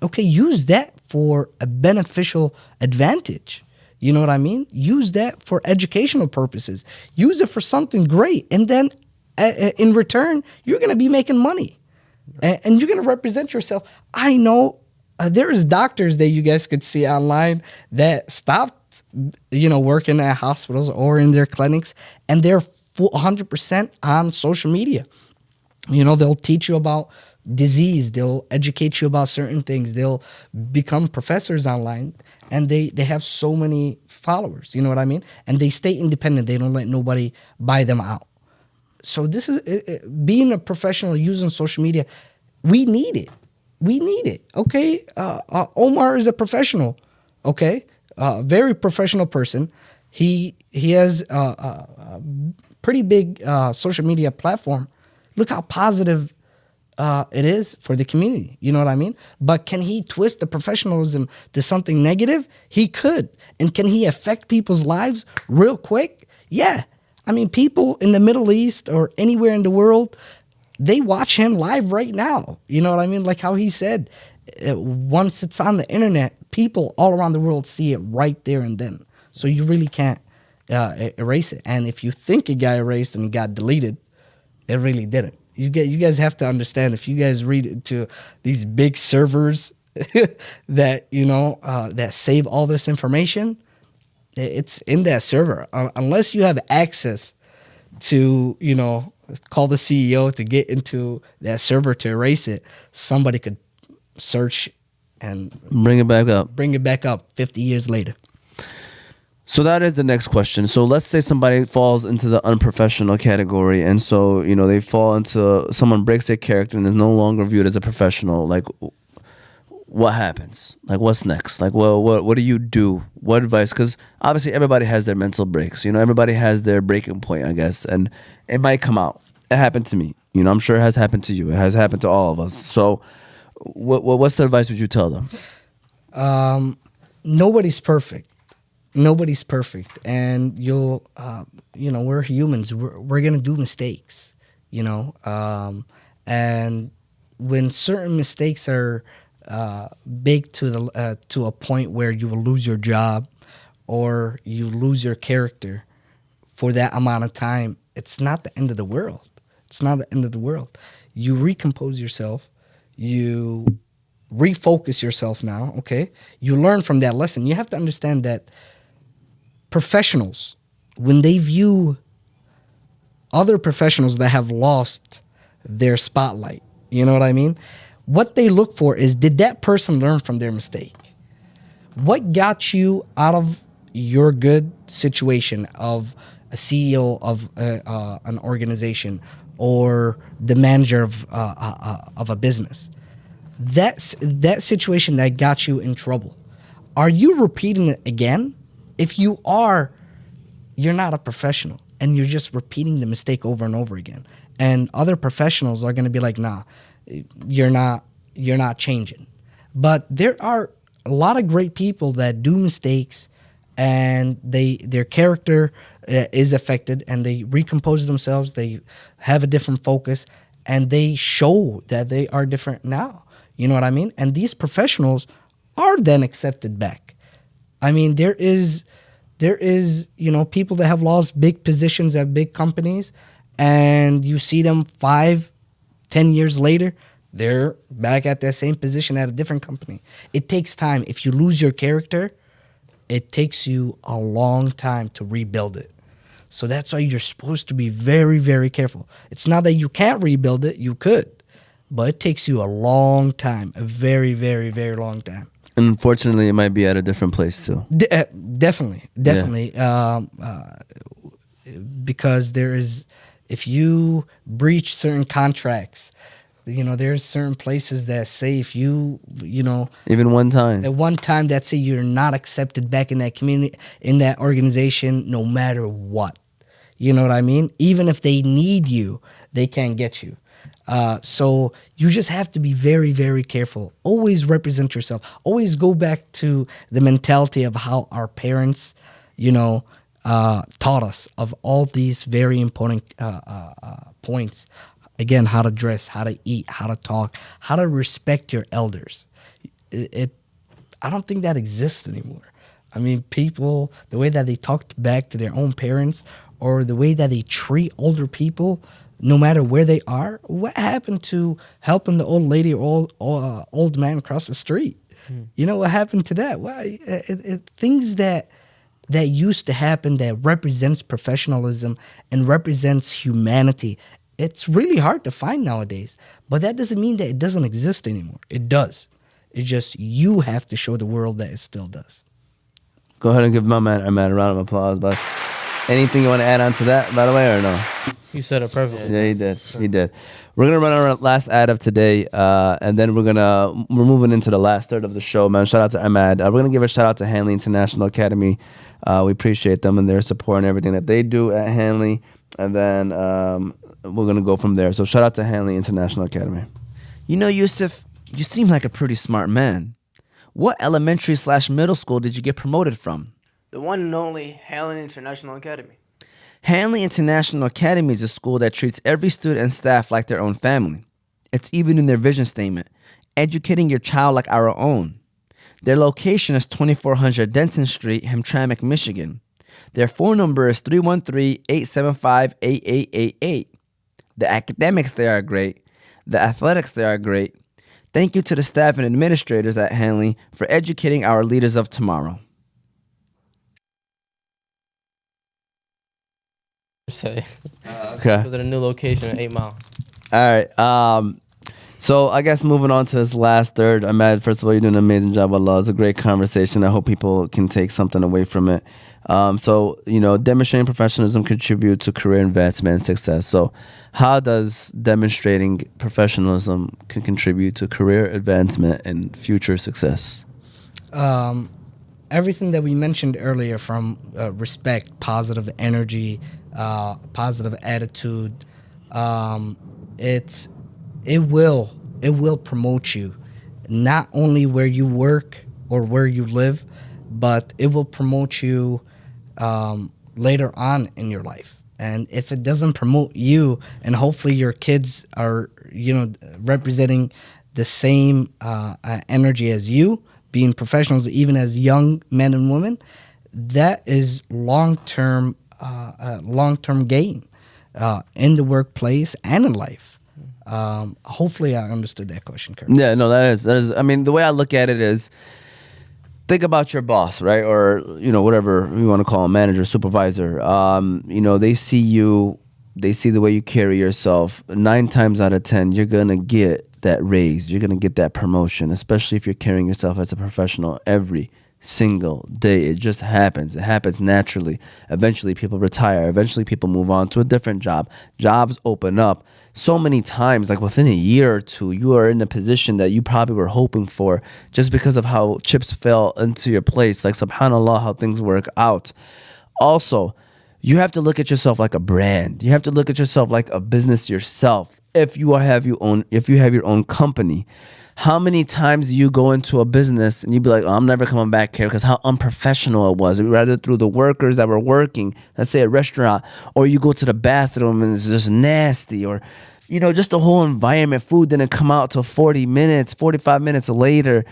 okay, use that for a beneficial advantage. You know what I mean? Use that for educational purposes. Use it for something great. And then in return, you're going to be making money. And you're going to represent yourself. I know there is doctors that you guys could see online that stopped, working at hospitals or in their clinics, and they're 100% on social media. They'll teach you about disease. They'll educate you about certain things. They'll become professors online, and they have so many followers. You know what I mean? And they stay independent. They don't let nobody buy them out. So this is being a professional using social media. We need it. We need it. Okay. Omar is a professional. Okay. Very professional person. He has a pretty big social media platform. Look how positive it is for the community. You know what I mean? But can he twist the professionalism to something negative? He could. And can he affect people's lives real quick? Yeah. I mean, people in the Middle East or anywhere in the world, they watch him live right now. You know what I mean? Like how he said, once it's on the internet, people all around the world see it right there and then. So you really can't erase it. And if you think it got erased and got deleted, it really didn't. You guys have to understand, if you guys read into these big servers that that save all this information, it's in that server. Unless you have access to call the CEO to get into that server to erase it, somebody could search and Bring it back up. 50 years later. So that is the next question. So let's say somebody falls into the unprofessional category, and so they fall into, someone breaks their character and is no longer viewed as a professional. Like, what happens? Like, what's next? Like, well, what do you do? What advice? Because obviously everybody has their mental breaks. Everybody has their breaking point, I guess, and it might come out. It happened to me. I'm sure it has happened to you. It has happened to all of us. So, what's the advice would you tell them? Nobody's perfect. Nobody's perfect, and we're humans. We're gonna do mistakes, and when certain mistakes are big to a point where you will lose your job or you lose your character for that amount of time, it's not the end of the world. It's not the end of the world. You recompose yourself. You refocus yourself now, okay? You learn from that lesson. You have to understand that professionals, when they view other professionals that have lost their spotlight, you know what I mean? What they look for is, did that person learn from their mistake? What got you out of your good situation of a CEO of an organization or the manager of a business? That situation that got you in trouble, are you repeating it again? If you are, you're not a professional, and you're just repeating the mistake over and over again. And other professionals are going to be like, nah, you're not changing. But there are a lot of great people that do mistakes, and their character is affected, and they recompose themselves. They have a different focus, and they show that they are different now. You know what I mean? And these professionals are then accepted back. I mean, there is people that have lost big positions at big companies, and you see them 5-10 years later, they're back at that same position at a different company. It takes time. If you lose your character, it takes you a long time to rebuild it. So that's why you're supposed to be very, very careful. It's not that you can't rebuild it. You could. But it takes you a long time, a very, very, very long time. And unfortunately, it might be at a different place too. Definitely. Because if you breach certain contracts, there's certain places that say if you Even one time. at one time that say you're not accepted back in that community, in that organization, no matter what. You know what I mean? Even if they need you, they can't get you. So you just have to be very, very careful. Always represent yourself. Always go back to the mentality of how our parents, taught us of all these very important points. Again, how to dress, how to eat, how to talk, how to respect your elders. I don't think that exists anymore. I mean, people, the way that they talk back to their own parents, or the way that they treat older people, no matter where they are. What happened to helping the old lady or old man cross the street? What happened to that? Well, things that used to happen that represents professionalism and represents humanity, it's really hard to find nowadays. But that doesn't mean that it doesn't exist anymore. It does. It's just you have to show the world that it still does. Go ahead and give my man Emad a round of applause. But anything you want to add on to that, by the way, or no? You said it perfectly. Yeah, he did. He did. We're gonna run our last ad of today, and then we're moving into the last third of the show, man. Shout out to Emad. We're gonna give a shout out to Hanley International Academy. We appreciate them and their support and everything that they do at Hanley, and then we're gonna go from there. So shout out to Hanley International Academy. Yusuf, you seem like a pretty smart man. What elementary/middle school did you get promoted from? The one and only Hanley International Academy. Hanley International Academy is a school that treats every student and staff like their own family. It's even in their vision statement. educating your child like our own. Their location is 2400 Denton Street, Hamtramck, Michigan. Their phone number is 313-875-8888. The academics there are great. The athletics there are great. Thank you to the staff and administrators at Hanley for educating our leaders of tomorrow. Say, Okay. was at a new location at 8 Mile. All right. So I guess moving on to this last third, Emad, first of all, you're doing an amazing job. Allah, it's a great conversation. I hope people can take something away from it. So, demonstrating professionalism contribute to career advancement and success. So how does demonstrating professionalism can contribute to career advancement and future success? Everything that we mentioned earlier, from respect, positive energy, positive attitude, it will promote you, not only where you work or where you live, but it will promote you later on in your life. And if it doesn't promote you, and hopefully your kids are representing the same energy as you, being professionals, even as young men and women, that is long-term gain in the workplace and in life. Hopefully I understood that question correctly. Yeah, no, that is. I mean, the way I look at it is, think about your boss, right? Or, whatever you want to call him, manager, supervisor. They see you, they see the way you carry yourself. 9 times out of 10, you're going to get that raise. You're going to get that promotion, especially if you're carrying yourself as a professional every single day. It just happens. It happens naturally. Eventually people retire. Eventually people move on to a different job. Jobs open up. So many times, like within a year or two, you are in a position that you probably were hoping for just because of how chips fell into your place. Like, subhanAllah, how things work out. Also, you have to look at yourself like a brand. You have to look at yourself like a business yourself. If you have your own company, how many times do you go into a business and you be like, oh, I'm never coming back here because how unprofessional it was, rather through the workers that were working, let's say a restaurant, or you go to the bathroom and it's just nasty, or, just the whole environment, food didn't come out till 45 minutes later.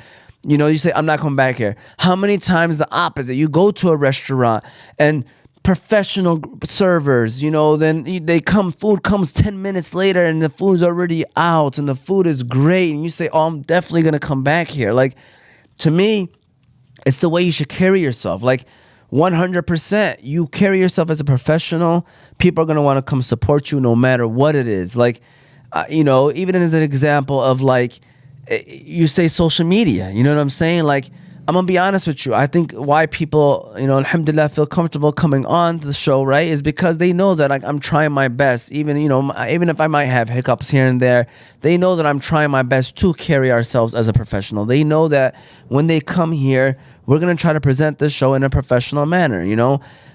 You say, I'm not coming back here. How many times the opposite? You go to a restaurant and professional servers, then food comes 10 minutes later and the food's already out and the food is great, and you say, oh, I'm definitely gonna come back here. Like, to me, it's the way you should carry yourself. Like, 100%, you carry yourself as a professional, people are gonna want to come support you no matter what it is. Like, even as an example of, like, you say social media, you know what I'm saying? Like, I'm gonna be honest with you. I think why people, alhamdulillah, feel comfortable coming on to the show, right, is because they know that I'm trying my best. Even if I might have hiccups here and there, they know that I'm trying my best to carry ourselves as a professional. They know that when they come here, we're gonna try to present this show in a professional manner.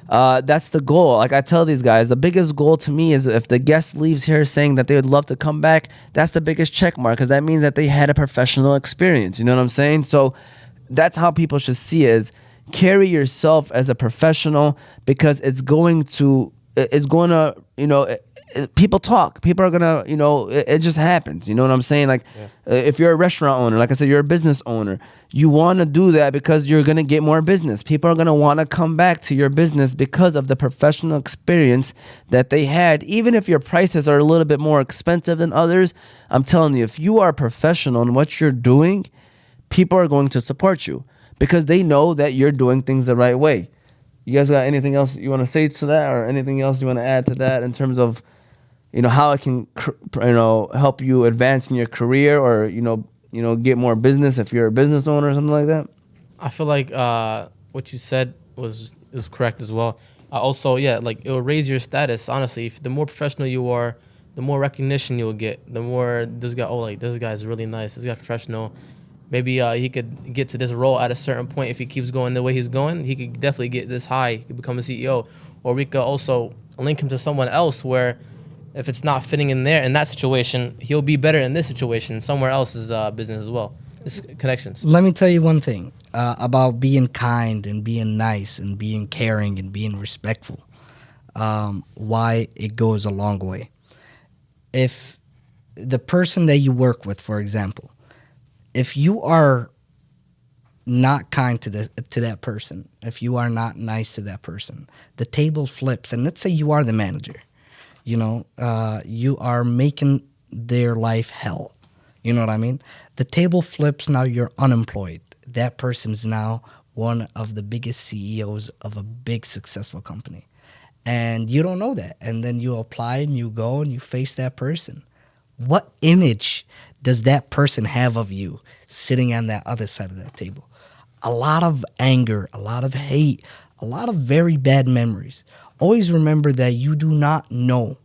That's the goal. Like I tell these guys, the biggest goal to me is if the guest leaves here saying that they would love to come back, that's the biggest check mark, because that means that they had a professional experience. You know what I'm saying? So that's how people should see it, is carry yourself as a professional, because people talk. People are gonna, it just happens. You know what I'm saying? Like, if you're a restaurant owner, like I said, you're a business owner, you want to do that because you're gonna get more business. People are gonna want to come back to your business because of the professional experience that they had. Even if your prices are a little bit more expensive than others, I'm telling you, if you are professional in what you're doing, people are going to support you because they know that you're doing things the right way. You guys got anything else you want to say to that, or anything else you want to add to that in terms of, how it can, help you advance in your career, or, get more business if you're a business owner or something like that? I feel like what you said was correct as well. Also, like, it will raise your status. Honestly, if the more professional you are, the more recognition you will get. The more this guy's really nice. This guy's professional. Maybe he could get to this role at a certain point. If he keeps going the way he's going, he could definitely get this high. He could become a CEO. Or we could also link him to someone else where, if it's not fitting in that situation, he'll be better in this situation, somewhere else's business as well. It's connections. Let me tell you one thing about being kind and being nice and being caring and being respectful. Why it goes a long way. If the person that you work with, for example, if you are not kind to that person, if you are not nice to that person, the table flips. And let's say you are the manager, you are making their life hell. You know what I mean? The table flips. Now you're unemployed. That person's now one of the biggest CEOs of a big successful company. And you don't know that. And then you apply and you go and you face that person. What image does that person have of you sitting on that other side of that table? A lot of anger, a lot of hate, a lot of very bad memories. Always remember that you do not know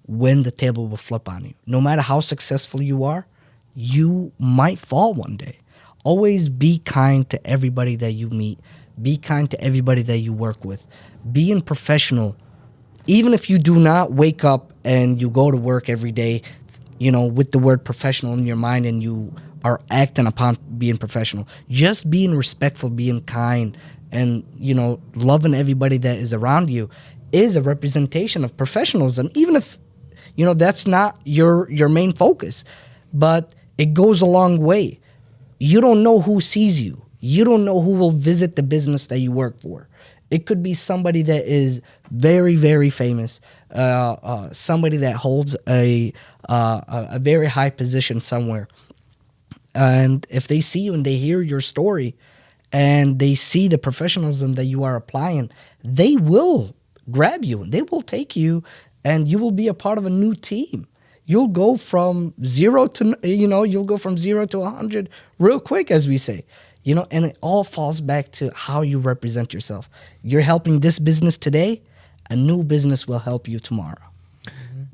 when the table will flip on you. No matter how successful you are, you might fall one day. Always be kind to everybody that you meet. Be kind to everybody that you work with. Being professional, even if you do not wake up and you go to work every day, with the word professional in your mind and you are acting upon being professional, just being respectful, being kind, and, loving everybody that is around you is a representation of professionalism, even if, that's not your main focus. But it goes a long way. You don't know who sees you. You don't know who will visit the business that you work for. It could be somebody that is very, very famous, somebody that holds a very high position somewhere. And if they see you and they hear your story and they see the professionalism that you are applying, they will grab you and they will take you and you will be a part of a new team. You'll go from zero to 100 real quick, as we say. And it all falls back to how you represent yourself. You're helping this business today, a new business will help you tomorrow.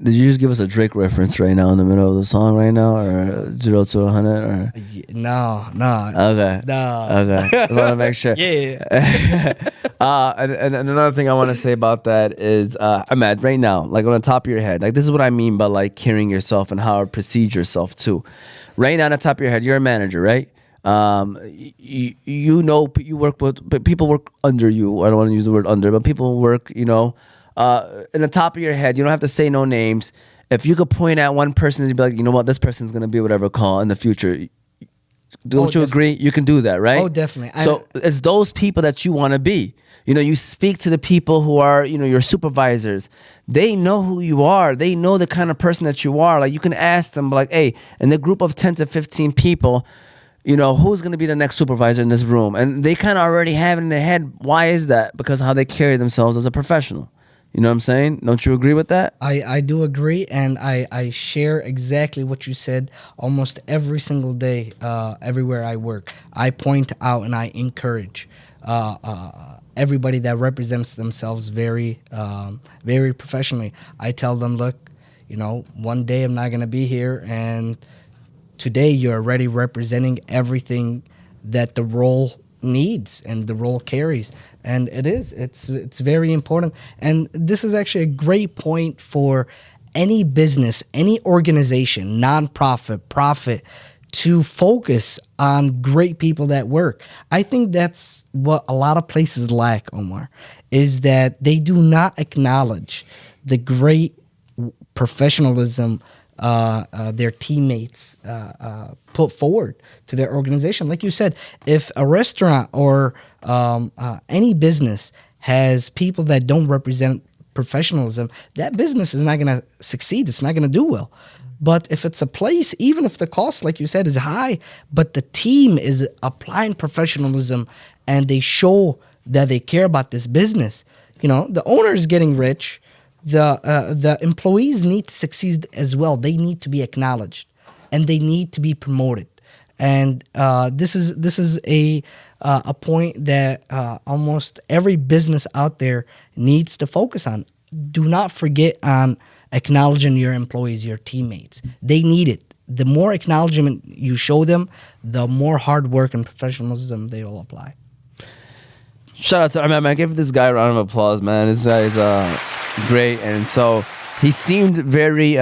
Did you just give us a Drake reference right now in the middle of the song right now, or 0 to 100? Or? No. Okay. No. Okay. I want to make sure. Yeah. And another thing I want to say about that is, Emad, right now, like on the top of your head, like this is what I mean by like carrying yourself and how to proceed yourself too. Right now, on the top of your head, you're a manager, right? You work with, but people work under you. I don't want to use the word under, but people work, in the top of your head. You don't have to say no names. If you could point at one person and be like, you know what, this person's going to be whatever call in the future. Don't you agree? You can do that, right? Oh, definitely. So it's those people that you want to be. You speak to the people who are, your supervisors. They know who you are. They know the kind of person that you are. Like you can ask them, like, hey, in the group of 10 to 15 people, who's going to be the next supervisor in this room? And they kind of already have it in their head. Why is that? Because of how they carry themselves as a professional. You know what I'm saying? Don't you agree with that? I do agree, and I share exactly what you said almost every single day, everywhere I work. I point out and I encourage everybody that represents themselves very, very professionally. I tell them, look, one day I'm not going to be here, and today you're already representing everything that the role needs and the role carries, and it's very important. And this is actually a great point for any business, any organization, nonprofit, profit, to focus on great people that work. I think that's what a lot of places lack, Omar, is that they do not acknowledge the great professionalism their teammates put forward to their organization. Like you said, if a restaurant or any business has people that don't represent professionalism, that business is not going to succeed. It's not going to do well. But if it's a place, even if the cost, like you said, is high, but the team is applying professionalism and they show that they care about this business, the owner is getting rich. The employees need to succeed as well. They need to be acknowledged, and they need to be promoted. And this is a point that almost every business out there needs to focus on. Do not forget on acknowledging your employees, your teammates. They need it. The more acknowledgement you show them, the more hard work and professionalism they will apply. Shout out to man. Give this guy a round of applause, man. This guy is great. And so he seemed very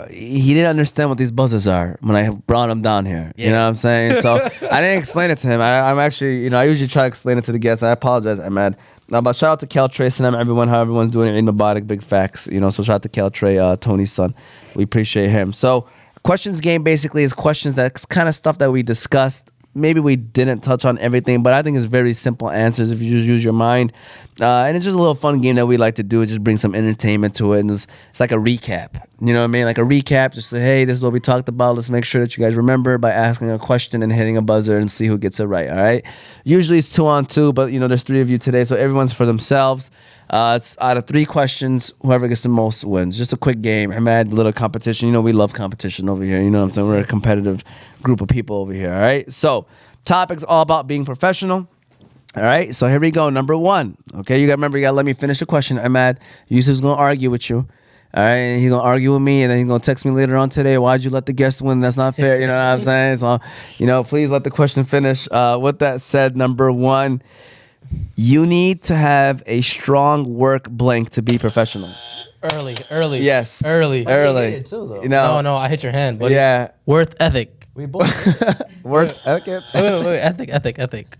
he didn't understand what these buzzers are when I brought him down here. You know what I'm saying? So I didn't explain it to him. I'm actually, I usually try to explain it to the guests. I apologize, Emad. But shout out to Caltrey, Salam, everyone, how everyone's doing. Eid Mubarak, big facts. So shout out to Caltrey, Tony's son. We appreciate him. So Questions game basically is questions that's kind of stuff that we discussed. Maybe we didn't touch on everything, but I think it's very simple answers if you just use your mind. And it's just a little fun game that we like to do. Just bring some entertainment to it. And it's like a recap. You know what I mean? Like a recap. Just say, hey, this is what we talked about. Let's make sure that you guys remember by asking a question and hitting a buzzer and see who gets it right. All right? Usually it's 2-on-2, but, there's 3 of you today. So everyone's for themselves. It's out of 3 questions. Whoever gets the most wins. Just a quick game. Emad, little competition. We love competition over here. You know what I'm saying? We're a competitive group of people over here. All right? So topic's all about being professional. All right, so here we go. Number 1. Okay, you got to remember, you got to let me finish the question. Emad, Yusuf's going to argue with you. All right, and he's going to argue with me, and then he's going to text me later on today. Why'd you let the guest win? That's not fair. You know what I'm saying? So, please let the question finish. With that said, number 1, you need to have a strong work blank to be professional. Early. Yes. Early. Early. Too, though. No, I hit your hand, buddy. Yeah. Worth ethic. We both. Worth ethic. Wait. Ethic.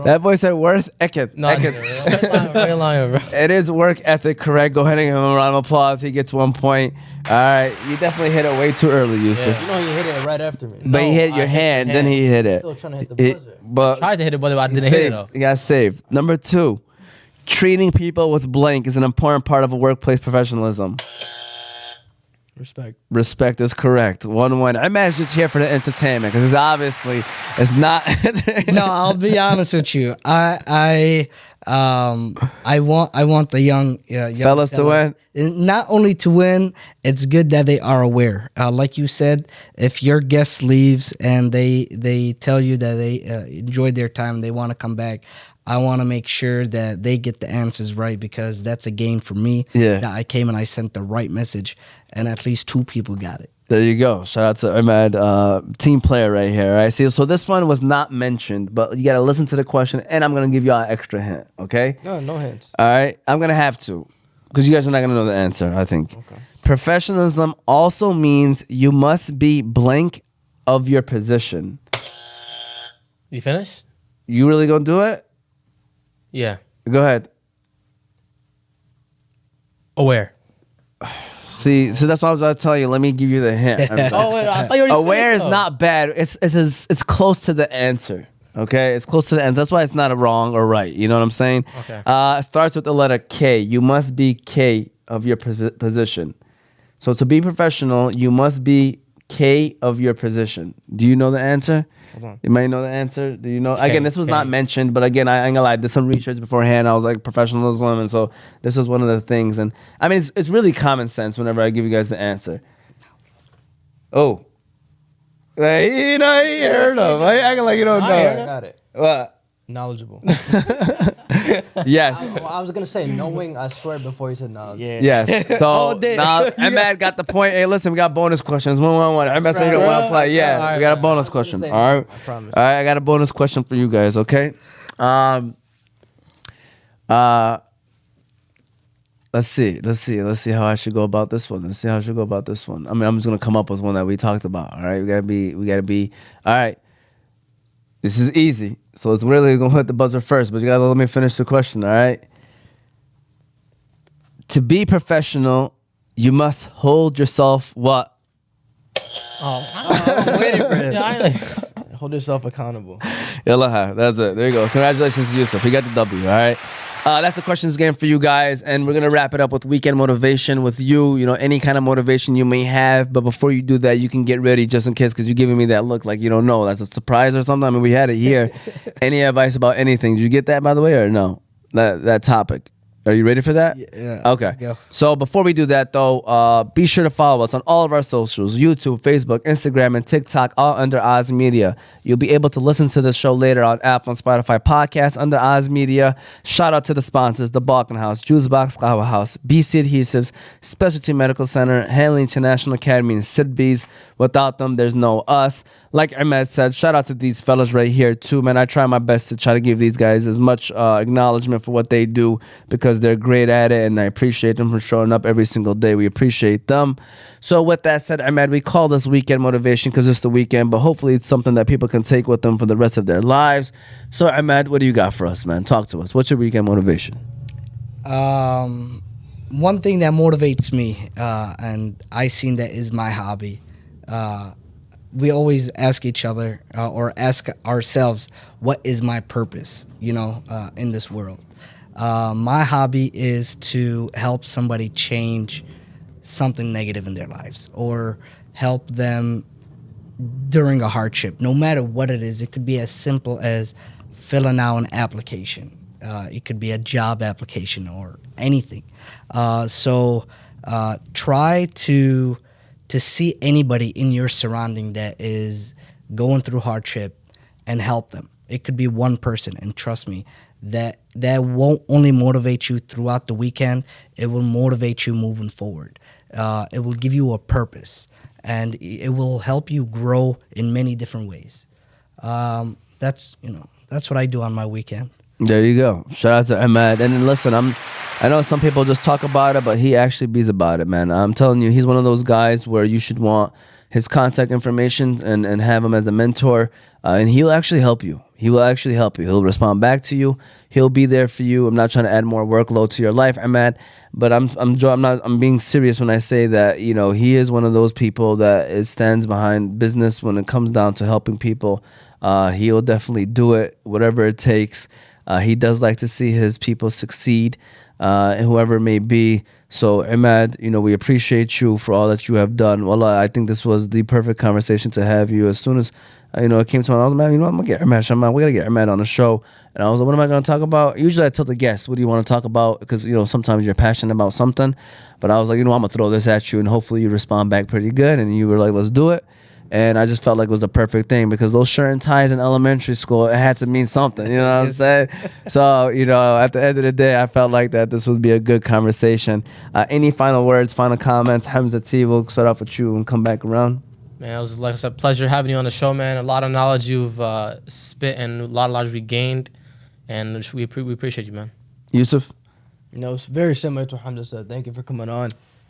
That boy said worth ethic. No, you're lying, bro. It is work ethic, correct? Go ahead and give him a round of applause. He gets 1 point. All right, you definitely hit it way too early, Yusuf. You know he hit it right after me. But he hit your hand, then he hit it. Still trying to hit the buzzer. But Tried to hit it, but I didn't hit it though. You got saved. Number 2, treating people with blank is an important part of a workplace professionalism. Respect is correct. 1-1. Emad's just here for the entertainment because obviously it's not. No, I'll be honest with you. I want the young Fellas to win. Not only to win, it's good that they are aware. Like you said, if your guest leaves and they tell you that they enjoyed their time, they want to come back, I want to make sure that they get the answers right because that's a gain for me. Yeah. That I came and I sent the right message, and at least 2 people got it. There you go. Shout out to Emad, team player right here. All right. See, so this one was not mentioned, but you got to listen to the question, and I'm gonna give you an extra hint. Okay. No hints. All right. I'm gonna have to, because you guys are not gonna know the answer. I think. Okay. Professionalism also means you must be blank of your position. You finished? You really gonna do it? Yeah. Go ahead. Aware. See, that's what I was about to tell you. Let me give you the hint. Oh wait, I thought you already Aware is finished, though. not bad. It's close to the answer. Okay, it's close to the answer. That's why it's not a wrong or right. You know what I'm saying? Okay. It starts with the letter K. You must be K of your position. So to be professional, you must be K of your position. Do you know the answer? Hold on. You might know the answer. Do you know? Again, this was K. not mentioned, but again, I ain't gonna lie. I did some research beforehand. I was like professionalism, and so this was one of the things. And I mean, it's really common sense whenever I give you guys the answer. Oh, like, he heard him. I acting like you don't I know. got it. What? Knowledgeable. Yes. I was gonna say knowing. I swear before you said knowledge. Yeah. Yes. So Oh, damn. now Emad got the point. Hey, listen, we got bonus questions. 1-1-1. Emad said you don't want to play. Yeah, All right, we got a all bonus right. question. Say All right. I promise. All right, I got a bonus question for you guys. Okay. Let's see how I should go about this one. I mean, I'm just gonna come up with one that we talked about. All right, we gotta be. All right, this is easy, so it's really gonna hit the buzzer first. But you gotta let me finish the question. All right. To be professional, you must hold yourself what? I'm waiting for it. Yeah, I ain't like, Hold yourself accountable. Yalla, that's it. There you go. Congratulations to Yusuf. He got the W. All right. That's the questions game for you guys, and we're gonna wrap it up with weekend motivation with you. You know, any kind of motivation you may have, but before you do that, you can get ready just in case, because you're giving me that look like you don't know. That's a surprise or something. I mean, we had it here. Any advice about anything? Did you get that, by the way, or no? That topic. Are you ready for that? Yeah. Okay. Let's go. So before we do that, though, be sure to follow us on all of our socials: YouTube, Facebook, Instagram, and TikTok, all under Oz Media. You'll be able to listen to the show later on Apple and Spotify podcasts under Oz Media. Shout out to the sponsors: The Balkan House, Juice Box Kawa House, BC Adhesives, Specialty Medical Center, Hanley International Academy, and Sidbees. Without them, there's no us. Like Emad said, shout out to these fellas right here too, man. I try my best to try to give these guys as much acknowledgement for what they do, because they're great at it, and I appreciate them for showing up every single day. We appreciate them. So with that said, Emad, we call this weekend motivation because it's the weekend, but hopefully it's something that people can take with them for the rest of their lives. So Emad, what do you got for us, man? Talk to us. What's your weekend motivation? One thing that motivates me, and I seen that is my hobby, we always ask each other or ask ourselves, what is my purpose, in this world? My hobby is to help somebody change something negative in their lives or help them during a hardship, no matter what it is. It could be as simple as filling out an application. It could be a job application or anything. So try to see anybody in your surrounding that is going through hardship and help them. It could be one person, and trust me, that won't only motivate you throughout the weekend, it will motivate you moving forward. It will give you a purpose, and it will help you grow in many different ways. That's what I do on my weekend. There you go. Shout out to Emad. And then listen, I know some people just talk about it, but he actually bees about it, man. I'm telling you, he's one of those guys where you should want his contact information and have him as a mentor, and he'll actually help you. He will actually help you. He'll respond back to you. He'll be there for you. I'm not trying to add more workload to your life, Emad, but I'm being serious when I say that, he is one of those people that stands behind business when it comes down to helping people. He'll definitely do it, whatever it takes. He does like to see his people succeed, whoever it may be. So, Emad, we appreciate you for all that you have done. Well, I think this was the perfect conversation to have you. As soon as, it came to me, I was like, man, I'm going to get Emad Shamakh. We got to get Emad on the show. And I was like, what am I going to talk about? Usually I tell the guests, what do you want to talk about? Because, sometimes you're passionate about something. But I was like, I'm going to throw this at you, and hopefully you respond back pretty good. And you were like, let's do it. And I just felt like it was the perfect thing because those shirt and ties in elementary school, it had to mean something, you know what I'm saying? So, at the end of the day, I felt like that this would be a good conversation. Any final words, final comments? Hamza T, we'll start off with you and come back around. Man, it was like I said, pleasure having you on the show, man. A lot of knowledge you've spit and a lot of knowledge we gained. And we appreciate you, man. Yusuf? It's very similar to what Hamza said. Thank you for coming on.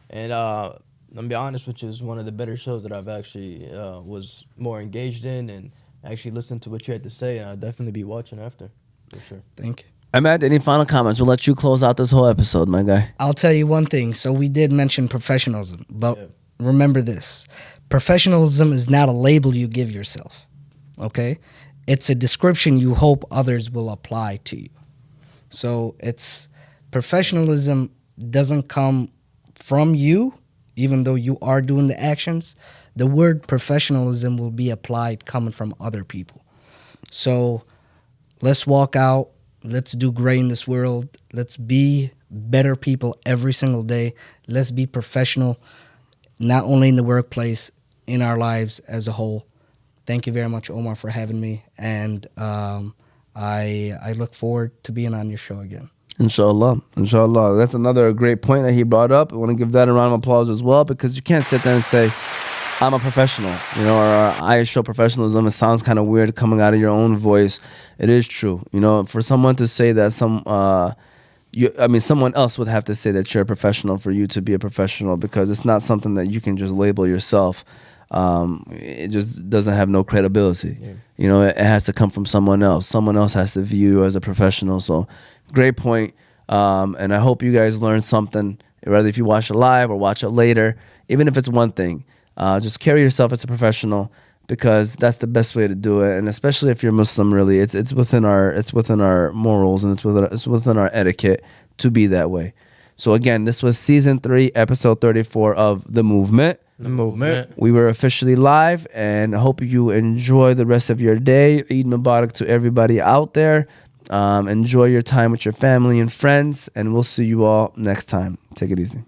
And I'm going to be honest with you, it's one of the better shows that I've actually was more engaged in and actually listened to what you had to say. And I'll definitely be watching after, for sure. Thank you. Emad, any final comments? We'll let you close out this whole episode, my guy. I'll tell you one thing. So we did mention professionalism, but remember this. Professionalism is not a label you give yourself, okay? It's a description you hope others will apply to you. So professionalism doesn't come from you, even though you are doing the actions. The word professionalism will be applied coming from other people. So let's walk out. Let's do great in this world. Let's be better people every single day. Let's be professional, not only in the workplace, in our lives as a whole. Thank you very much, Omar, for having me. And I look forward to being on your show again. Inshallah. That's another great point that he brought up. I want to give that a round of applause as well, because you can't sit there and say, I'm a professional, or I show professionalism. It sounds kind of weird coming out of your own voice. It is true. For someone to say that someone else would have to say that you're a professional for you to be a professional, because it's not something that you can just label yourself. It just doesn't have no credibility. Yeah. It has to come from someone else. Someone else has to view you as a professional. So great point. And I hope you guys learned something, whether if you watch it live or watch it later, even if it's one thing. Just carry yourself as a professional, because that's the best way to do it. And especially if you're Muslim, really, it's within our morals, and it's within our etiquette to be that way. So again, this was season 3, episode 34 of The Movement. The Movement. We were officially live, and I hope you enjoy the rest of your day. Eid Mubarak to everybody out there. Enjoy your time with your family and friends, and we'll see you all next time. Take it easy.